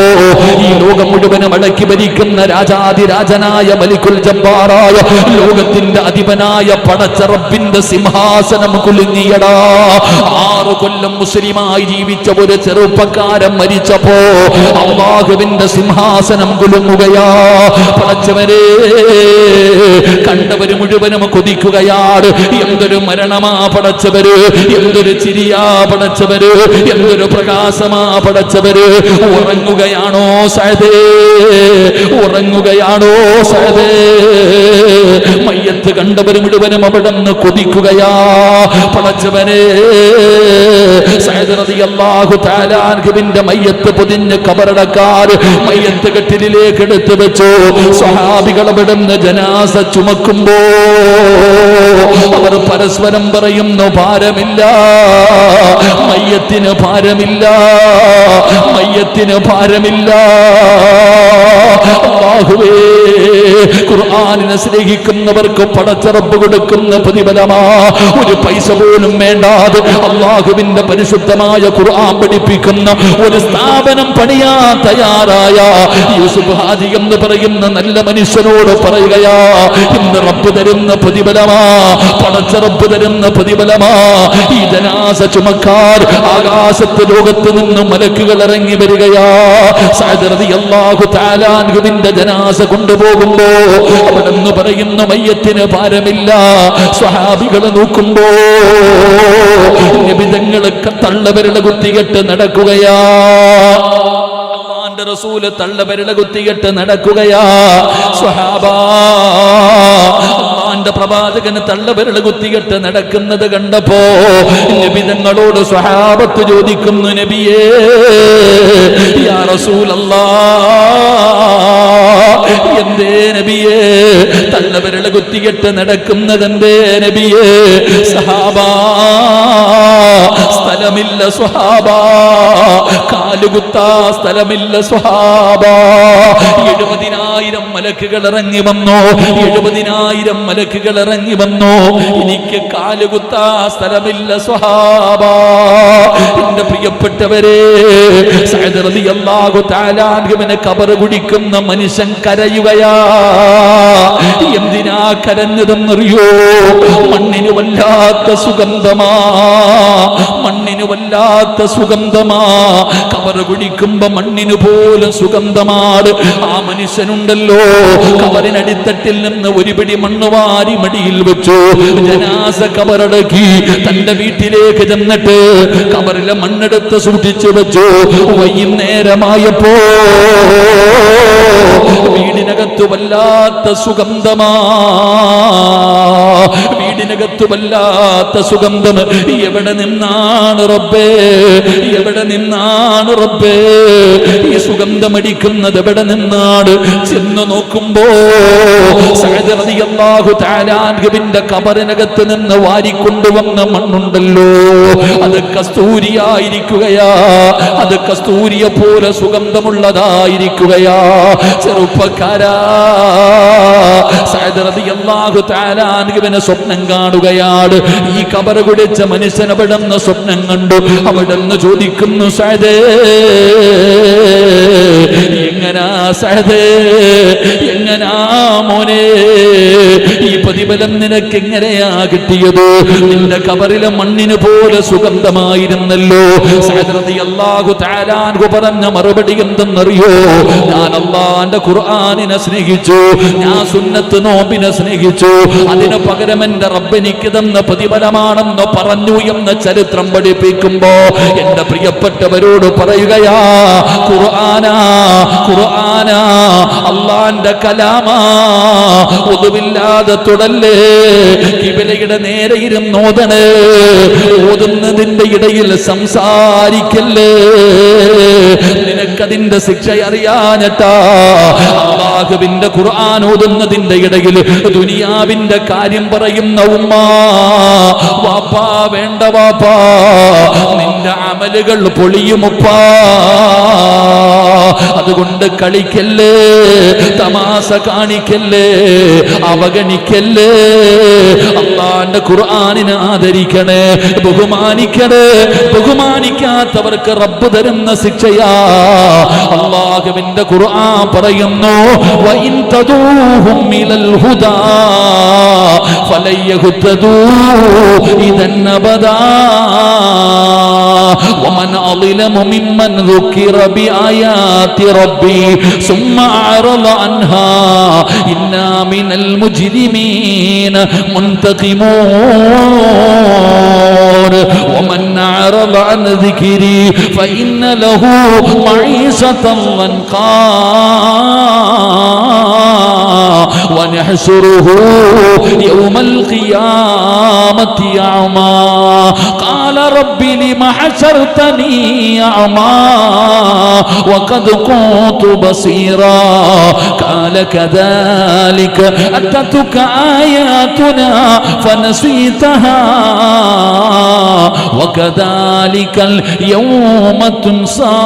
ഈ ലോകം മുഴുവനും അടക്കി ഭരിക്കുന്ന രാജാതിരാജനായ മലിക്കുൽ ജബ്ബാറായ ലോകത്തിന്റെ അധിപനായ പടച്ച റബ്ബിന്റെ സിംഹാസനം കുലുങ്ങിയടാ. 6 കൊല്ലം മുസ്ലിമായി ജീവിച്ച ഒരു ചെറുപ്പക്കാരൻ മരിച്ചപ്പോ അല്ലാഹുവിന്റെ സിംഹാസനം കുലുങ്ങുകയാ. പടച്ചവരെ കണ്ടവര് മുഴുവനും കൊതിക്കുകയാണ്. എന്തൊരു മരണമാ പടച്ചവര്, എന്തൊരു ചിരിയാ പടച്ചവര്, എന്തൊരു പ്രകാശമാ പടച്ചവര്. ഉറങ്ങുകയാണോ സഅദേ, ഉറങ്ങുകയാണോ സഅദേ? മയ്യത്ത് കണ്ടവര് മുഴുവനും അവിടെ നിന്ന് കൊതിക്കുകയാ. പടച്ചവനെ സഅദ് റളിയല്ലാഹു തആല അൻഹുവിന്റെ മയ്യത്ത് പൊതിഞ്ഞ് കബറടക്കാൻ മയ്യത്ത് കട്ടിലിലേക്ക് എടുത്തു വെച്ചു. സ്വഹാബികൾ അവിടെ നിന്ന് ജനാസ ചുമക്കുമ്പോ അവർ പരസ്പരം പറയുന്നു, ഭാരമില്ല, മയ്യത്തിന് ഭാരമില്ല, മയ്യത്തിന് ഭാരമില്ല. അല്ലാഹുവേ, ഖുർആനിനെ സ്നേഹിക്കുന്നവർക്ക് പടച്ച റബ്ബ് കൊടുക്കുന്ന പ്രതിഫലമാ. ഒരു പൈസ പോലും വേണ്ടാതെ അല്ലാഹുവിന്റെ പരിശുദ്ധമായ ഖുർആൻ പഠിപ്പിക്കുന്ന ഒരു സ്ഥാപനം പണിയാൻ തയ്യാറായ യൂസുഫ് ഹാജി എന്ന് പറയുന്ന നല്ല മനുഷ്യനോട് പറയുകയാ, ഇന്ന് റബ്ബ് തരുന്ന പ്രതിഫലമാ, പടച്ച റബ്ബ് തരുന്ന പ്രതിഫലമാ. ഈ ജനാസ ചുമക്കാർ ആകാശത്ത് ലോകത്ത് നിന്ന് മലക്കുകൾ ഇറങ്ങി വരികയാ. സഅദ് റളിയല്ലാഹു തആല അൻഹുവിന്റെ ജനാസ കൊണ്ടുപോകുമ്പോ അവിടെ നിന്ന് പറയുന്നു, മയ്യത്തിന് ഭാരമില്ല. സ്വഹാബികൾ നോക്കുമ്പോ നബിതങ്ങളൊക്കെ തള്ളവിരൽ കുത്തികെട്ട് നടക്കുകയാ. അല്ലാഹുവിന്റെ റസൂല് തള്ളവിരൽ കുത്തികെട്ട് നടക്കുകയാ. സ്വഹാബാ, അല്ലാഹുവിന്റെ പ്രവാചകന് തള്ളവിരൽ കുത്തികെട്ട് നടക്കുന്നത് കണ്ടപ്പോ നബിതങ്ങളോട് സ്വഹാബത്ത് ചോദിക്കുന്നു, നബിയേ, യാ റസൂലല്ലാഹ്, എന്തേ തള്ളവിരൽ കുത്തിയിട്ട് നടക്കുന്നതെന്തേ നബിയേ? സഹാബാ, സ്ഥലമില്ല സ്വഹാബാ, കാലുകുത്താ സ്ഥലമില്ല സ്വഹാബാ. 70,000 മലക്കുകൾ ഇറങ്ങി വന്നു, 70,000 മലക്കുകൾ ഇറങ്ങി വന്നു. എനിക്ക് കാലുകുത്താ സ്ഥലമില്ല സ്വഹാബാ. എന്റെ പ്രിയപ്പെട്ടവരെ, സഅദ് റളിയല്ലാഹു തആല അൻഹുവിനെ ഖബർ കുടിക്കുന്ന മനുഷ്യൻ കരയുകയാ. എന്തിനാ കരഞ്ഞതെന്നറിയോ? മണ്ണിന് വല്ലാത്ത സുഗന്ധമാ, മണ്ണിന് വല്ലാത്ത സുഗന്ധമാ. ഖബർ കുടിക്കുമ്പോ മണ്ണിന് പോലും സുഗന്ധമാണ്. ആ മനുഷ്യനുണ്ടല്ലോ, ഖബറിനടിത്തട്ടിൽ നിന്ന് ഒരു പിടി മണ്ണ് വാരി മടിയിൽ വെച്ചു, ജനാസ ഖബറടക്കി തന്റെ വീട്ടിലേക്ക് ചെന്നിട്ട് ഖബറിലെ മണ്ണെടുത്ത് സൂക്ഷിച്ചു വെച്ചു. വൈകുന്നേരമായപ്പോ വീടിനകത്ത് വല്ലാത്ത സുഗന്ധമാ, വീടിനകത്ത് വല്ലാത്ത സുഗന്ധം. എവിടെ നിന്നാണ് റബ്ബേ, എവിടെ നിന്നാണ് റബ്ബേ ഈ സുഗന്ധമടിക്കുന്നത്? എവിടെ നിന്നാണ്? ചെന്ന് നോക്കുമ്പോ സഅദ് റളിയല്ലാഹു തആല അൻഹുവിന്റെ ഖബറിനകത്ത് നിന്ന് വാരിക്കൊണ്ടുവന്ന മണ്ണുണ്ടല്ലോ, അത് കസ്തൂരിയായിരിക്കുകയാ, അത് കസ്തൂരിയെ പോലെ സുഗന്ധമുള്ളതായിരിക്കുകയാ. ചെറുപ്പക്കാരാ, സഅദ് റളിയല്ലാഹു തആല അൻഹുവിനെ സ്വപ്നം കാണുകയാണ്. ഈ ഖബർ കുടിച്ച മനുഷ്യൻ അവിടുന്ന് സ്വപ്നം കണ്ടു. അവിടുന്ന് ചോദിക്കുന്നു, സഅദേ, എങ്ങനാ സഅദേ, എങ്ങനാ മോനെ, ഈ പ്രതിഫലം നിനക്ക് എങ്ങനെയാ കിട്ടിയത്? നിന്റെ ഖബറിലെ മണ്ണിന് പോലെ സുഗന്ധമായിരുന്നല്ലോ. സഅദ് റളിയല്ലാഹു തആല അൻഹു പറഞ്ഞ മറുപടി എന്തെന്നറിയോ? ഞാൻ അല്ലാഹുവിന്റെ ഖുർആനിനെ സ്നേഹിച്ചു, ഞാൻ സുന്നത്ത് നോമ്പിനെ സ്നേഹിച്ചു, അതിന് പകരം എന്റെ റബ്ബ് എനിക്ക് തന്ന പ്രതിഫലമാണെന്ന് പറഞ്ഞു എന്ന് ചരിത്രം പഠിപ്പിക്കുമ്പോ എന്റെ പ്രിയപ്പെട്ടവരോട് പറയുകയാ, ഖുർആനാ, ഖുർആനാ, അല്ലാഹുവിന്റെ കലാമാ. ഒതുവില്ലാതെ തുടല്ലേ, കിബിലയുടെ നേരെ ഇരുന്ന് ഓതണേ, ഓതുന്നതിന്റെ ഇടയിൽ സംസാരിക്കല്ലേ, നിനക്കതിന്റെ ശിക്ഷ അറിയാഞ്ഞിട്ടാ. അല്ലാഹുവിന്റെ ഖുർആൻ ഓതുന്നതിന്റെ ഇടയിൽ ദുനിയാവിന്റെ കാര്യം പറയുന്ന ഉമ്മ, വാപ്പാ വേണ്ട വാപ്പാ, നിന്റെ അമലുകൾ പൊളിയുമുപ്പാ. അതുകൊണ്ട് കളിക്കല്ലേ, തമാശ കാണിക്കല്ലേ, അവഗണിക്കല്ലേ. അല്ലാഹുവിന്റെ ഖുർആനിനെ ആദരിക്കണേ, ബഹുമാനിക്കണേ. ബഹുമാനിക്കാത്തവർക്ക് റബ്ബ് തരുന്ന ശിക്ഷയാ. അല്ലാഹുവിന്റെ ഖുർആൻ പറയുന്നു, വഇൻ തദൂഹും ഇലൽ ഹുദാ ഫലൻ യഹ്തദൂ ഇദൻ അബദാ വമൻ അളിലമു മിമ്മൻ ദുക്കിറ ബിആയാതി റബ്ബി സുമ്മ അറള അൻഹാ ഇന്നാ മിനൽ മുജ്രിമീന മുൻതഖിമൂൻ വമൻ അറള അൻ ദിക്രി ഫഇന്ന ലഹു മഈശതൻ വൻഖാ ونحشره يوم القيامة أعمى قال رب لم حشرتني أعمى وقد كنت بصيرا قال كذلك أتتك آياتنا فنسيتها وكذلك اليوم تنسى.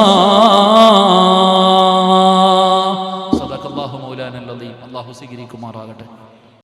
സ്വീകരിക്കുമാറാകട്ടെ.